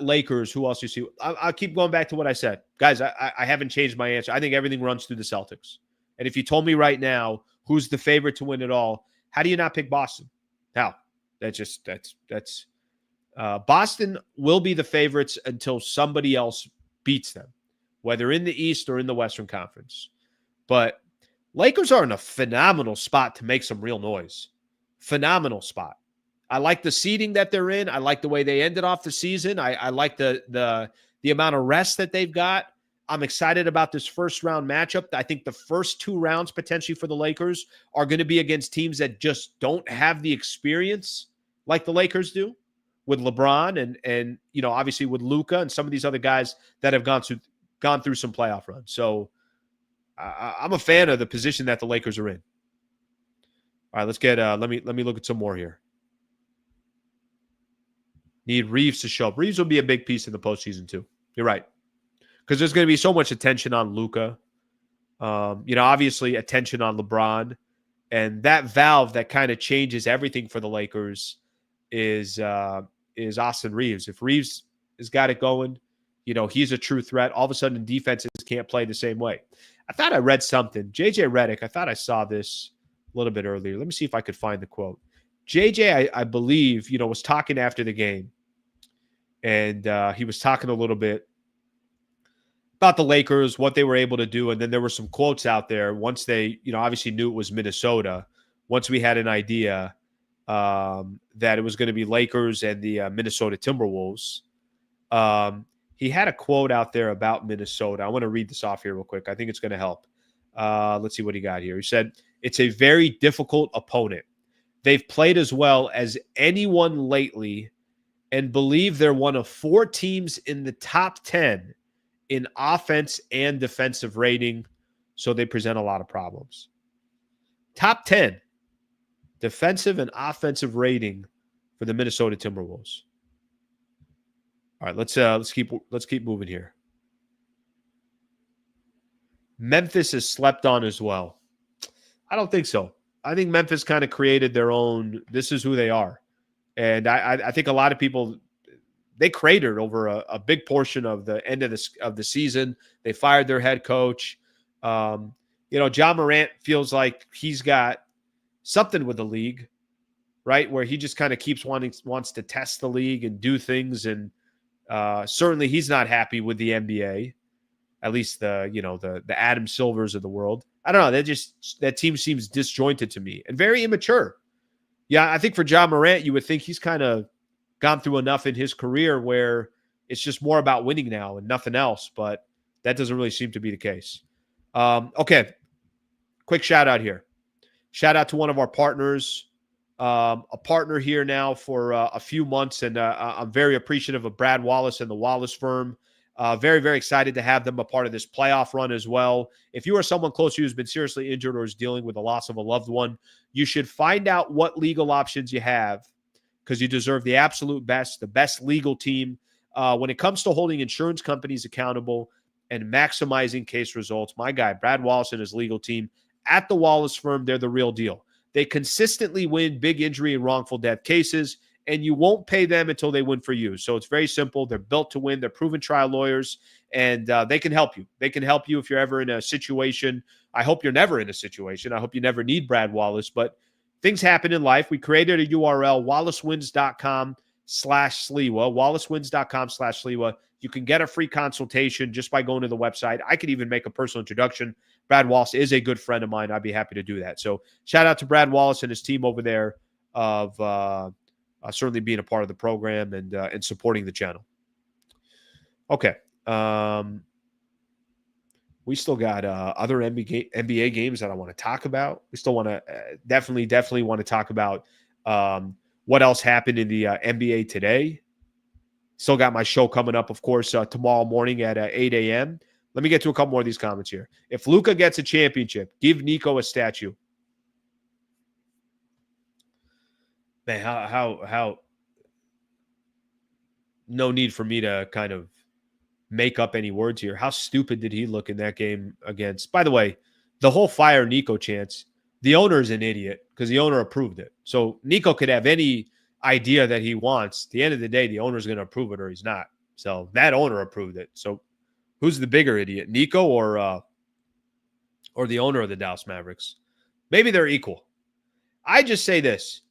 Lakers, who else do you see? I'll keep going back to what I said. Guys, I haven't changed my answer. I think everything runs through the Celtics. And if you told me right now who's the favorite to win it all, how do you not pick Boston? How? That's Boston will be the favorites until somebody else beats them, whether in the East or in the Western Conference. But Lakers are in a phenomenal spot to make some real noise. Phenomenal spot. I like the seeding that they're in. I like the way they ended off the season. I like the amount of rest that they've got. I'm excited about this first round matchup. I think the first 2 rounds potentially for the Lakers are going to be against teams that just don't have the experience like the Lakers do with LeBron and obviously with Luka and some of these other guys that have gone through some playoff runs. So I'm a fan of the position that the Lakers are in. All right, let's get let me look at some more here. Need Reeves to show up. Reeves will be a big piece in the postseason too. You're right. Because there's going to be so much attention on Luka. Obviously attention on LeBron. And that valve that kind of changes everything for the Lakers is Austin Reeves. If Reeves has got it going, he's a true threat. All of a sudden defenses can't play the same way. I thought I read something. JJ Redick, I thought I saw this a little bit earlier. Let me see if I could find the quote. JJ, I believe, was talking after the game. And he was talking a little bit about the Lakers, what they were able to do. And then there were some quotes out there once they, obviously knew it was Minnesota. Once we had an idea that it was going to be Lakers and the Minnesota Timberwolves. He had a quote out there about Minnesota. I want to read this off here real quick. I think it's going to help. Let's see what he got here. He said, "It's a very difficult opponent. They've played as well as anyone lately and believe they're one of 4 teams in the top 10 in offense and defensive rating, so they present a lot of problems." Top 10 defensive and offensive rating for the Minnesota Timberwolves. All right, let's keep moving here. Memphis is slept on as well. I don't think so. I think Memphis kind of created their own. This is who they are, and I think a lot of people they cratered over a big portion of the end of the season. They fired their head coach. Ja Morant feels like he's got something with the league, right? Where he just kind of wants to test the league and do things, and certainly he's not happy with the NBA. At least the Adam Silvers of the world. I don't know. That team seems disjointed to me and very immature. Yeah, I think for Ja Morant, you would think he's kind of gone through enough in his career where it's just more about winning now and nothing else. But that doesn't really seem to be the case. Okay, quick shout out here. Shout out to one of our partners, a partner here now for a few months, and I'm very appreciative of Brad Wallace and the Wallace firm. Very, very excited to have them a part of this playoff run as well. If you are someone close to you who's been seriously injured or is dealing with the loss of a loved one, you should find out what legal options you have because you deserve the absolute best, the best legal team when it comes to holding insurance companies accountable and maximizing case results. My guy, Brad Wallace and his legal team, At the Wallace firm, they're the real deal. They consistently win big injury and wrongful death cases, and you won't pay them until they win for you. So it's very simple. They're built to win. They're proven trial lawyers, and they can help you. They can help you if you're ever in a situation. I hope you're never in a situation. I hope you never need Brad Wallace, but things happen in life. We created a URL, wallacewins.com/Sliwa, wallacewins.com/Sliwa. You can get a free consultation just by going to the website. I could even make a personal introduction. Brad Wallace is a good friend of mine. I'd be happy to do that. So shout out to Brad Wallace and his team over there of certainly being a part of the program and supporting the channel. Okay. We still got other NBA games that I want to talk about. We still want to definitely want to talk about what else happened in the NBA today. Still got my show coming up, of course, tomorrow morning at 8 a.m. Let me get to a couple more of these comments here. If Luka gets a championship, give Nico a statue. Man, how no need for me to kind of make up any words here. How stupid did he look in that game against? By the way, the whole fire Nico chance, the owner is an idiot because the owner approved it. So Nico could have any idea that he wants. At the end of the day, the owner's going to approve it or he's not. So that owner approved it. So who's the bigger idiot, Nico or the owner of the Dallas Mavericks? Maybe they're equal. I just say this.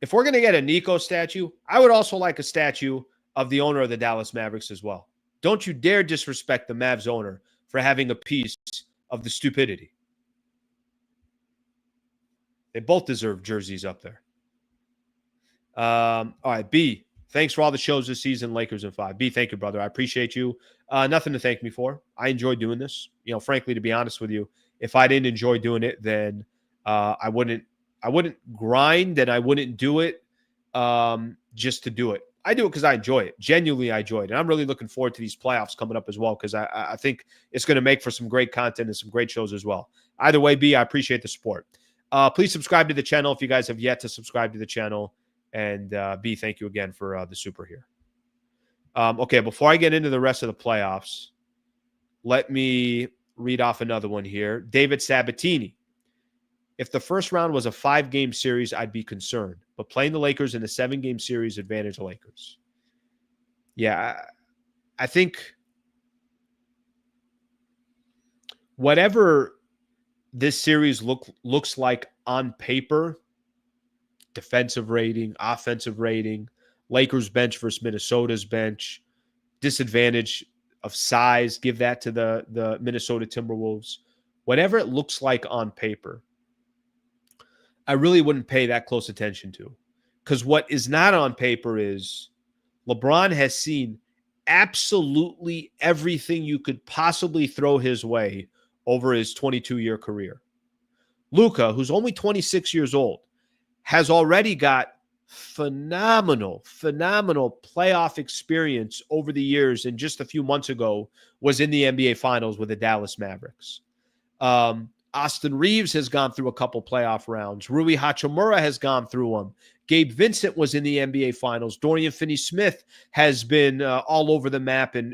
If we're going to get a Nico statue, I would also like a statue of the owner of the Dallas Mavericks as well. Don't you dare disrespect the Mavs owner for having a piece of the stupidity. They both deserve jerseys up there. All right, B, thanks for all the shows this season, Lakers in 5. B, thank you, brother. I appreciate you. Nothing to thank me for. I enjoy doing this. You know, frankly, to be honest with you, if I didn't enjoy doing it, then I wouldn't grind and I wouldn't do it just to do it. I do it because I enjoy it. Genuinely, I enjoy it. And I'm really looking forward to these playoffs coming up as well because I think it's going to make for some great content and some great shows as well. Either way, B, I appreciate the support. Please subscribe to the channel if you guys have yet to subscribe to the channel. And B, thank you again for the super here. Okay, before I get into the rest of the playoffs, let me read off another one here. David Sabatini. If the first round was a 5-game series, I'd be concerned. But playing the Lakers in a 7-game series, advantage the Lakers. Yeah, I think whatever this series looks like on paper, defensive rating, offensive rating, Lakers bench versus Minnesota's bench, disadvantage of size, give that to the Minnesota Timberwolves. Whatever it looks like on paper, I really wouldn't pay that close attention to. Because what is not on paper is LeBron has seen absolutely everything you could possibly throw his way over his 22-year career. Luka, who's only 26 years old, has already got phenomenal playoff experience over the years, and just a few months ago was in the NBA Finals with the Dallas Mavericks. Austin Reeves has gone through a couple playoff rounds. Rui Hachimura has gone through them. Gabe Vincent was in the NBA Finals. Dorian Finney-Smith has been all over the map and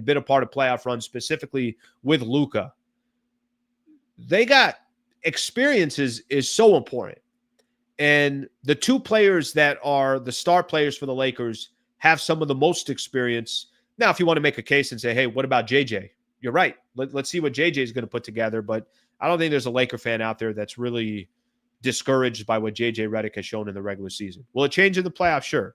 been a part of playoff runs, specifically with Luka. They got experiences is so important. And the two players that are the star players for the Lakers have some of the most experience. Now, if you want to make a case and say, hey, what about JJ? You're right. Let's see what JJ is going to put together. But I don't think there's a Laker fan out there that's really discouraged by what JJ Redick has shown in the regular season. Will it change in the playoffs? Sure.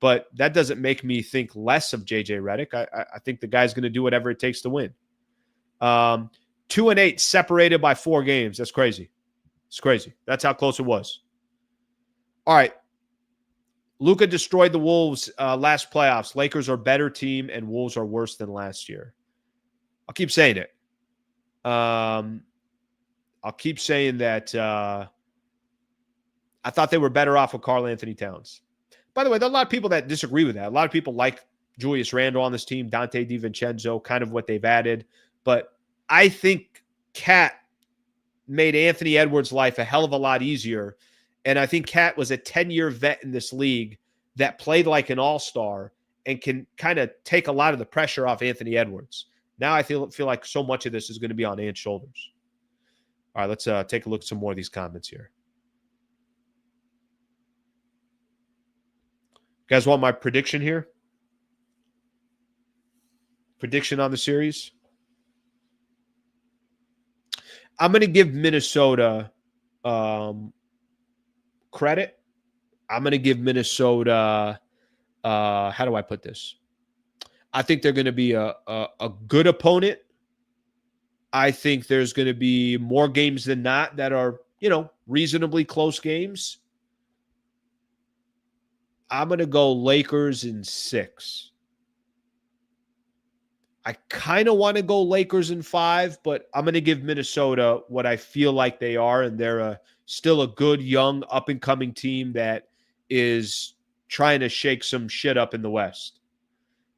But that doesn't make me think less of JJ Redick. I think the guy's going to do whatever it takes to win. 2-8 separated by 4 games. That's crazy. It's crazy. That's how close it was. All right. Luka destroyed the Wolves last playoffs. Lakers are a better team and Wolves are worse than last year. I'll keep saying it. I'll keep saying that I thought they were better off with Karl Anthony Towns. By the way, there are a lot of people that disagree with that. A lot of people like Julius Randle on this team, Dante DiVincenzo, kind of what they've added. But I think Cat made Anthony Edwards' life a hell of a lot easier. And I think Cat was a 10-year vet in this league that played like an all-star and can kind of take a lot of the pressure off Anthony Edwards. Now I feel like so much of this is going to be on Ant's shoulders. All right, let's take a look at some more of these comments here. You guys want my prediction here? Prediction on the series? I'm going to give Minnesota credit. I'm going to give Minnesota, how do I put this? I think they're going to be a good opponent. I think there's going to be more games than not that are, reasonably close games. I'm going to go Lakers in 6. I kind of want to go Lakers in 5, but I'm going to give Minnesota what I feel like they are, and they're still a good, young, up-and-coming team that is trying to shake some shit up in the West.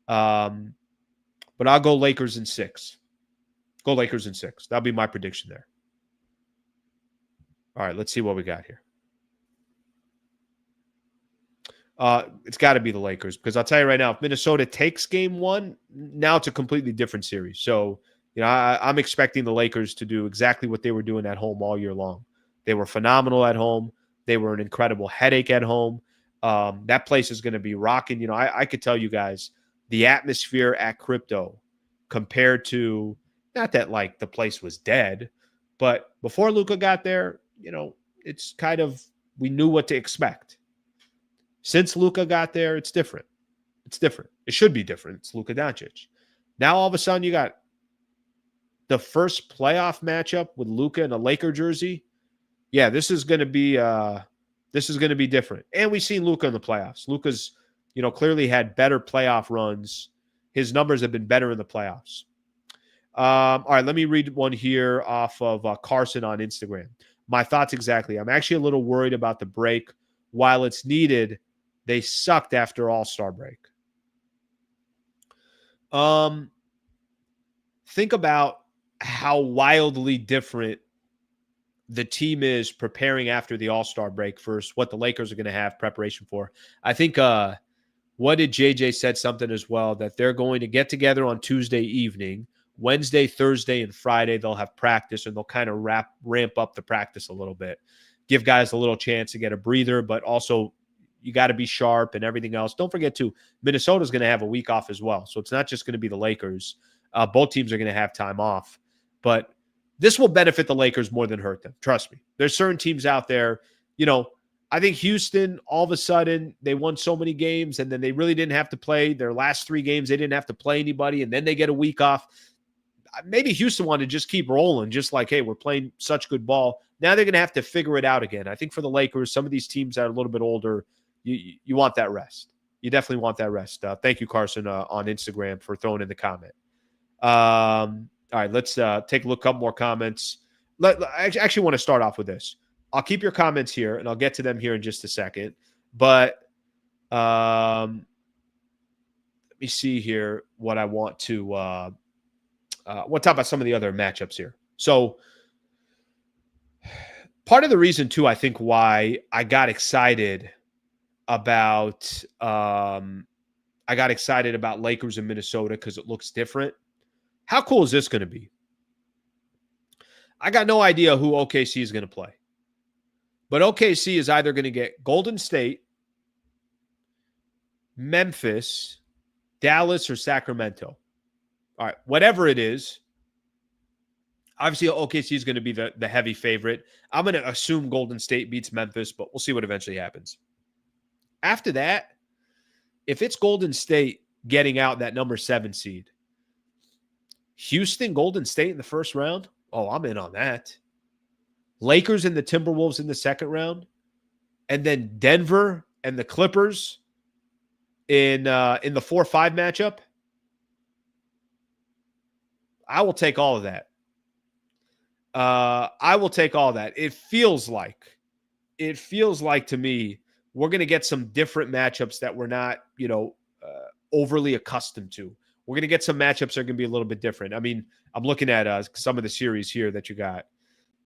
But I'll go Lakers in 6. Go Lakers in 6. That'll be my prediction there. All right, let's see what we got here. It's got to be the Lakers, because I'll tell you right now, if Minnesota takes game 1, now it's a completely different series. So, I'm expecting the Lakers to do exactly what they were doing at home all year long. They were phenomenal at home. They were an incredible headache at home. That place is going to be rocking. I could tell you guys the atmosphere at Crypto compared to, not that like the place was dead, but before Luka got there, it's kind of, we knew what to expect. Since Luka got there, it's different. It's different. It should be different. It's Luka Doncic. Now all of a sudden you got the first playoff matchup with Luka in a Laker jersey. Yeah, this is going to be different. And we've seen Luka in the playoffs. Luka's, clearly had better playoff runs. His numbers have been better in the playoffs. All right, let me read one here off of Carson on Instagram. My thoughts exactly. I'm actually a little worried about the break. While it's needed, they sucked after All-Star break. Think about how wildly different the team is preparing after the All-Star break versus what the Lakers are going to have preparation for. I think what did JJ said something as well, that they're going to get together on Tuesday evening. Wednesday, Thursday, and Friday, they'll have practice, and they'll kind of ramp up the practice a little bit. Give guys a little chance to get a breather, but also you got to be sharp and everything else. Don't forget, too, Minnesota's going to have a week off as well. So it's not just going to be the Lakers. Both teams are going to have time off. But this will benefit the Lakers more than hurt them. Trust me. There's certain teams out there, I think Houston, all of a sudden, they won so many games, and then they really didn't have to play. Their last 3 games, they didn't have to play anybody, and then they get a week off. Maybe Houston wanted to just keep rolling, just like, hey, we're playing such good ball. Now they're going to have to figure it out again. I think for the Lakers, some of these teams that are a little bit older, you want that rest. You definitely want that rest. Thank you, Carson, on Instagram for throwing in the comment. All right, let's take a look, couple more comments. I actually want to start off with this. I'll keep your comments here, and I'll get to them here in just a second. But let me see here what I want to we'll talk about some of the other matchups here. So part of the reason, too, I think why I got excited about Lakers and Minnesota, because it looks different. How cool is this going to be? I got no idea who OKC is going to play. But OKC is either going to get Golden State, Memphis, Dallas, or Sacramento. All right, whatever it is, obviously OKC is going to be the heavy favorite. I'm going to assume Golden State beats Memphis, but we'll see what eventually happens. After that, if it's Golden State getting out that number 7 seed, Houston, Golden State in the first round, oh, I'm in on that. Lakers and the Timberwolves in the second round, and then Denver and the Clippers in the 4-5 matchup. I will take all of that. I will take all that. It feels like to me we're going to get some different matchups that we're not, overly accustomed to. We're going to get some matchups that are going to be a little bit different. I mean, I'm looking at some of the series here that you got.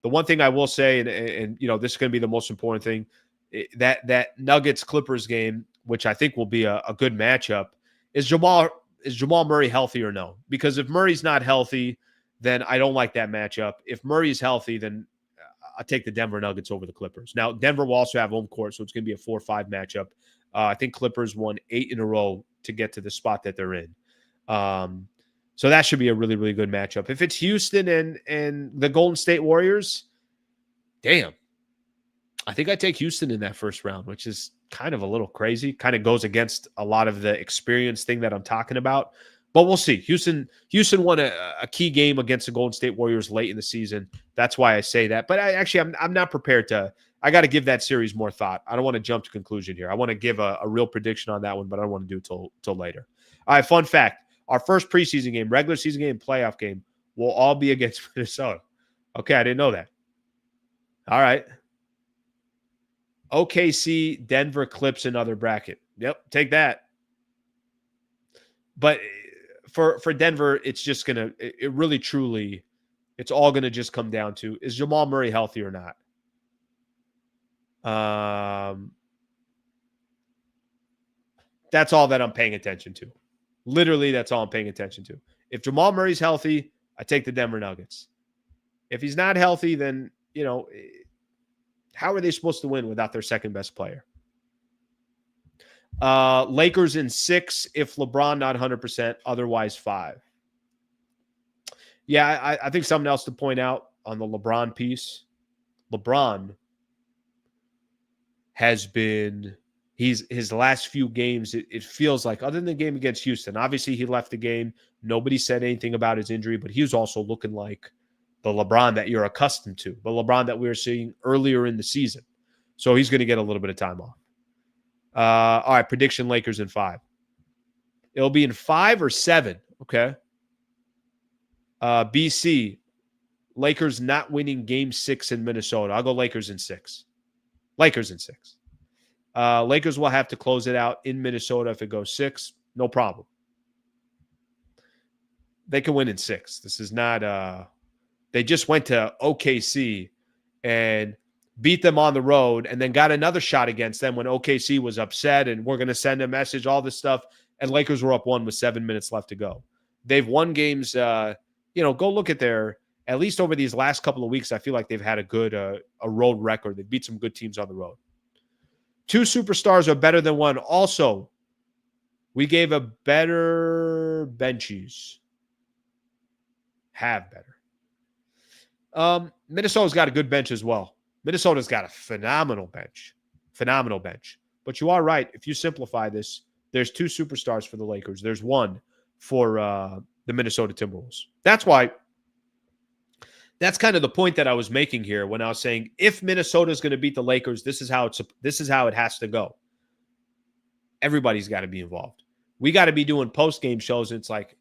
The one thing I will say, and this is going to be the most important thing, that Nuggets Clippers game, which I think will be a good matchup, is Jamal Murray healthy or no? Because if Murray's not healthy, then I don't like that matchup. If Murray's healthy, then I'll take the Denver Nuggets over the Clippers. Now, Denver will also have home court, so it's going to be a 4-5 matchup. I think Clippers won 8 in a row to get to the spot that they're in. So that should be a really, really good matchup. If it's Houston and the Golden State Warriors, damn. I think I take Houston in that first round, which is kind of a little crazy. Kind of goes against a lot of the experience thing that I'm talking about. But we'll see. Houston won a key game against the Golden State Warriors late in the season. That's why I say that. But I'm not prepared to. I got to give that series more thought. I don't want to jump to conclusion here. I want to give a real prediction on that one, but I don't want to do it till later. All right, fun fact. Our first preseason game, regular season game, playoff game will all be against Minnesota. Okay, I didn't know that. All right. OKC, Denver, Clips, another bracket. Yep, take that. But for Denver, it's just going to, it really, truly, it's all going to just come down to, is Jamal Murray healthy or not? That's all that I'm paying attention to. Literally, that's all I'm paying attention to. If Jamal Murray's healthy, I take the Denver Nuggets. If he's not healthy, then, how are they supposed to win without their second best player? Lakers in 6 if LeBron not 100%, otherwise 5. Yeah, I think something else to point out on the LeBron piece. LeBron has been his last few games, it feels like, other than the game against Houston, obviously he left the game. Nobody said anything about his injury, but he was also looking like the LeBron that you're accustomed to, the LeBron that we were seeing earlier in the season. So he's going to get a little bit of time off. All right, prediction Lakers in 5. It'll be in 5 or 7, okay? BC, Lakers not winning game 6 in Minnesota. I'll go Lakers in 6. Lakers in 6. Lakers will have to close it out in Minnesota if it goes 6. No problem. They can win in 6. This is not they just went to OKC and beat them on the road and then got another shot against them when OKC was upset and we're going to send a message, all this stuff. And Lakers were up 1 with 7 minutes left to go. They've won games, go look at at least over these last couple of weeks, I feel like they've had a good a road record. They beat some good teams on the road. 2 superstars are better than 1. Also, we gave a better benchies. Have better. Minnesota's got a good bench as well. Minnesota's got a phenomenal bench. Phenomenal bench. But you are right. If you simplify this, there's 2 superstars for the Lakers. There's 1 for the Minnesota Timberwolves. That's why. That's kind of the point that I was making here when I was saying if Minnesota is going to beat the Lakers, this is how it has to go. Everybody's got to be involved. We got to be doing post-game shows. And it's like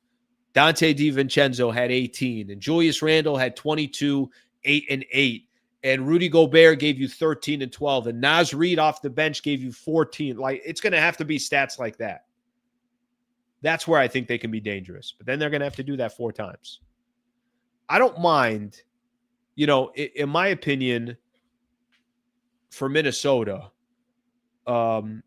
Dante DiVincenzo had 18 and Julius Randle had 22, 8 and 8. And Rudy Gobert gave you 13 and 12. And Naz Reid off the bench gave you 14. Like, it's going to have to be stats like that. That's where I think they can be dangerous. But then they're going to have to do that 4 times. I don't mind, in my opinion, for Minnesota, Anthony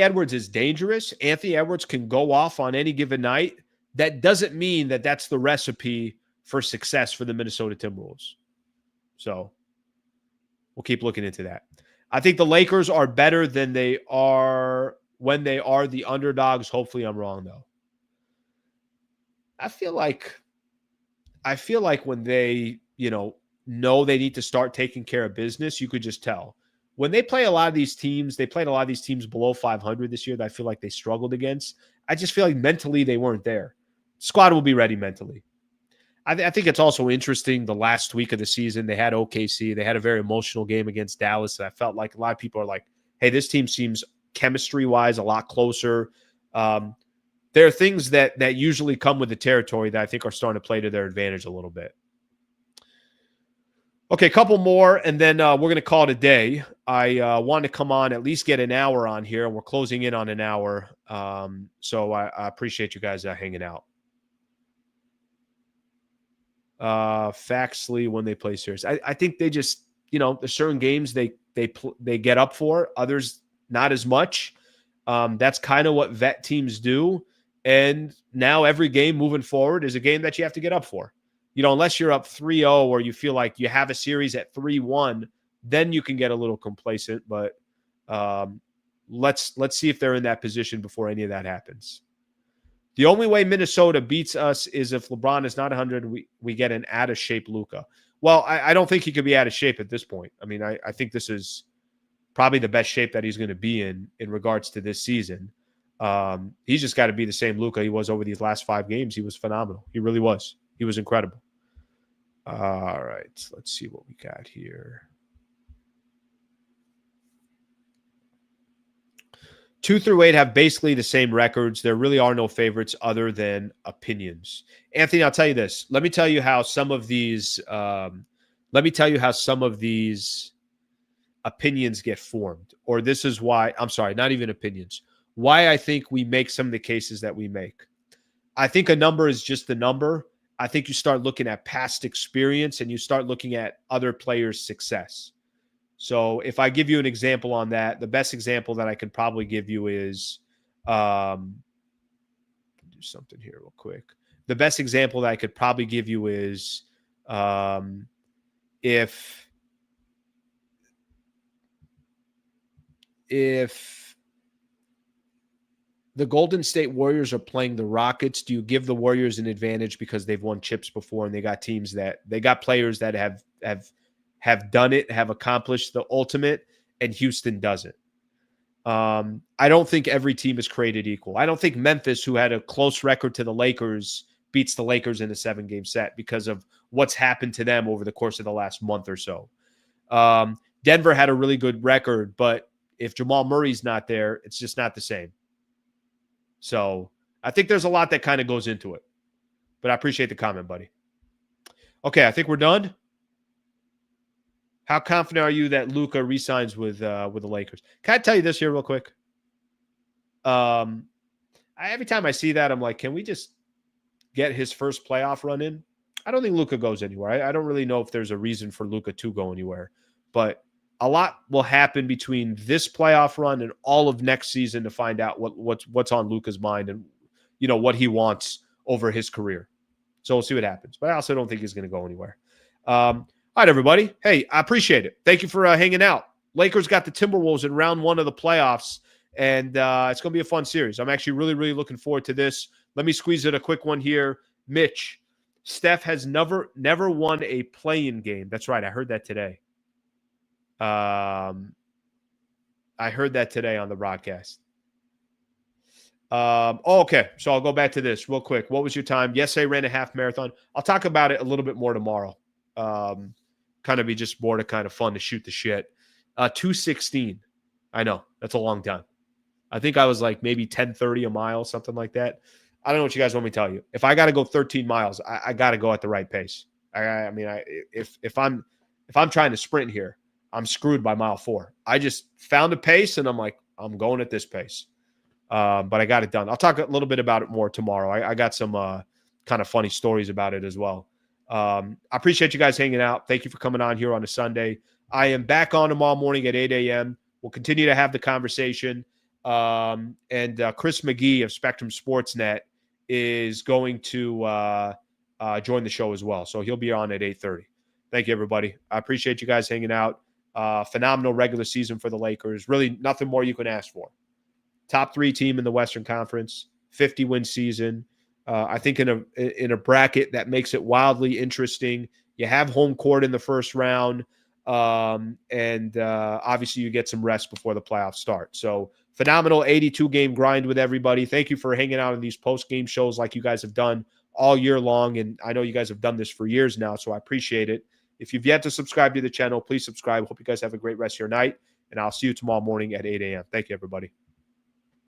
Edwards is dangerous. Anthony Edwards can go off on any given night. That doesn't mean that that's the recipe for success for the Minnesota Timberwolves. So we'll keep looking into that. I think the Lakers are better than they are when they are the underdogs. Hopefully I'm wrong, though. I feel like when they, know they need to start taking care of business, you could just tell. When they play a lot of these teams, they played a lot of these teams below 500 this year that I feel like they struggled against. I just feel like mentally they weren't there. Squad will be ready mentally. I think it's also interesting the last week of the season, they had OKC. They had a very emotional game against Dallas. And I felt like a lot of people are like, hey, this team seems chemistry-wise a lot closer. There are things that usually come with the territory that I think are starting to play to their advantage a little bit. Okay, a couple more, and then we're going to call it a day. I want to come on, at least get an hour on here, and we're closing in on an hour. So I appreciate you guys hanging out. Faxley when they play serious. I think they just, there's certain games they get up for, others not as much. That's kind of what vet teams do. And now every game moving forward is a game that you have to get up for. unless you're up 3-0 or you feel like you have a series at 3-1, then you can get a little complacent. But let's see if they're in that position before any of that happens. The only way Minnesota beats us is if LeBron is not 100, we get an out-of-shape Luka. Well, I don't think he could be out of shape at this point. I mean, I think this is probably the best shape that he's going to be in regards to this season. He's just got to be the same Luka he was over these last 5 games. He was phenomenal. He really was. He was incredible. All right, let's see what we got here. 2 through 8 have basically the same records. There really are no favorites other than opinions. Anthony, I'll tell you this. Let me tell you how some of these opinions get formed. Or this is why, I'm sorry, not even opinions. Why I think we make some of the cases that we make. I think a number is just a number. I think you start looking at past experience and you start looking at other players' success. So if I give you an example on that, the best example that I could probably give you is do something here real quick. The best example that I could probably give you is if the Golden State Warriors are playing the Rockets, do you give the Warriors an advantage because they've won chips before and they got players that have done it, have accomplished the ultimate, and Houston doesn't? I don't think every team is created equal. I don't think Memphis, who had a close record to the Lakers, beats the Lakers in a 7-game set because of what's happened to them over the course of the last month or so. Denver had a really good record, but if Jamal Murray's not there, it's just not the same. So I think there's a lot that kind of goes into it. But I appreciate the comment, buddy. Okay, I think we're done. How confident are you that Luka re-signs with the Lakers? Can I tell you this here real quick? Every time I see that, I'm like, can we just get his first playoff run in? I don't think Luka goes anywhere. I don't really know if there's a reason for Luka to go anywhere. But a lot will happen between this playoff run and all of next season to find out what's on Luka's mind and what he wants over his career. So we'll see what happens. But I also don't think he's going to go anywhere. All right, everybody. Hey, I appreciate it. Thank you for hanging out. Lakers got the Timberwolves in round 1 of the playoffs, and it's going to be a fun series. I'm actually really, really looking forward to this. Let me squeeze in a quick one here. Mitch, Steph has never won a play-in game. That's right. I heard that today. I heard that today on the broadcast. Okay. So I'll go back to this real quick. What was your time? Yes, I ran a half marathon. I'll talk about it a little bit more tomorrow. Kind of be just more to kind of fun to shoot the shit. 2:16. I know that's a long time. I think I was like maybe 10:30 a mile, something like that. I don't know what you guys want me to tell you. If I got to go 13 miles, I got to go at the right pace. If I'm trying to sprint here, I'm screwed by mile 4. I just found a pace and I'm like, I'm going at this pace. But I got it done. I'll talk a little bit about it more tomorrow. I got some kind of funny stories about it as well. I appreciate you guys hanging out. Thank you for coming on here on a Sunday. I am back on tomorrow morning at 8 a.m. We'll continue to have the conversation. And Chris McGee of Spectrum Sportsnet is going to join the show as well. So he'll be on at 8:30. Thank you, everybody. I appreciate you guys hanging out. Phenomenal regular season for the Lakers. Really nothing more you can ask for. Top 3 team in the Western Conference, 50-win season. I think in a bracket that makes it wildly interesting. You have home court in the first round, and obviously you get some rest before the playoffs start. So phenomenal 82-game grind with everybody. Thank you for hanging out in these post-game shows like you guys have done all year long, and I know you guys have done this for years now, so I appreciate it. If you've yet to subscribe to the channel, please subscribe. Hope you guys have a great rest of your night, and I'll see you tomorrow morning at 8 a.m. Thank you, everybody.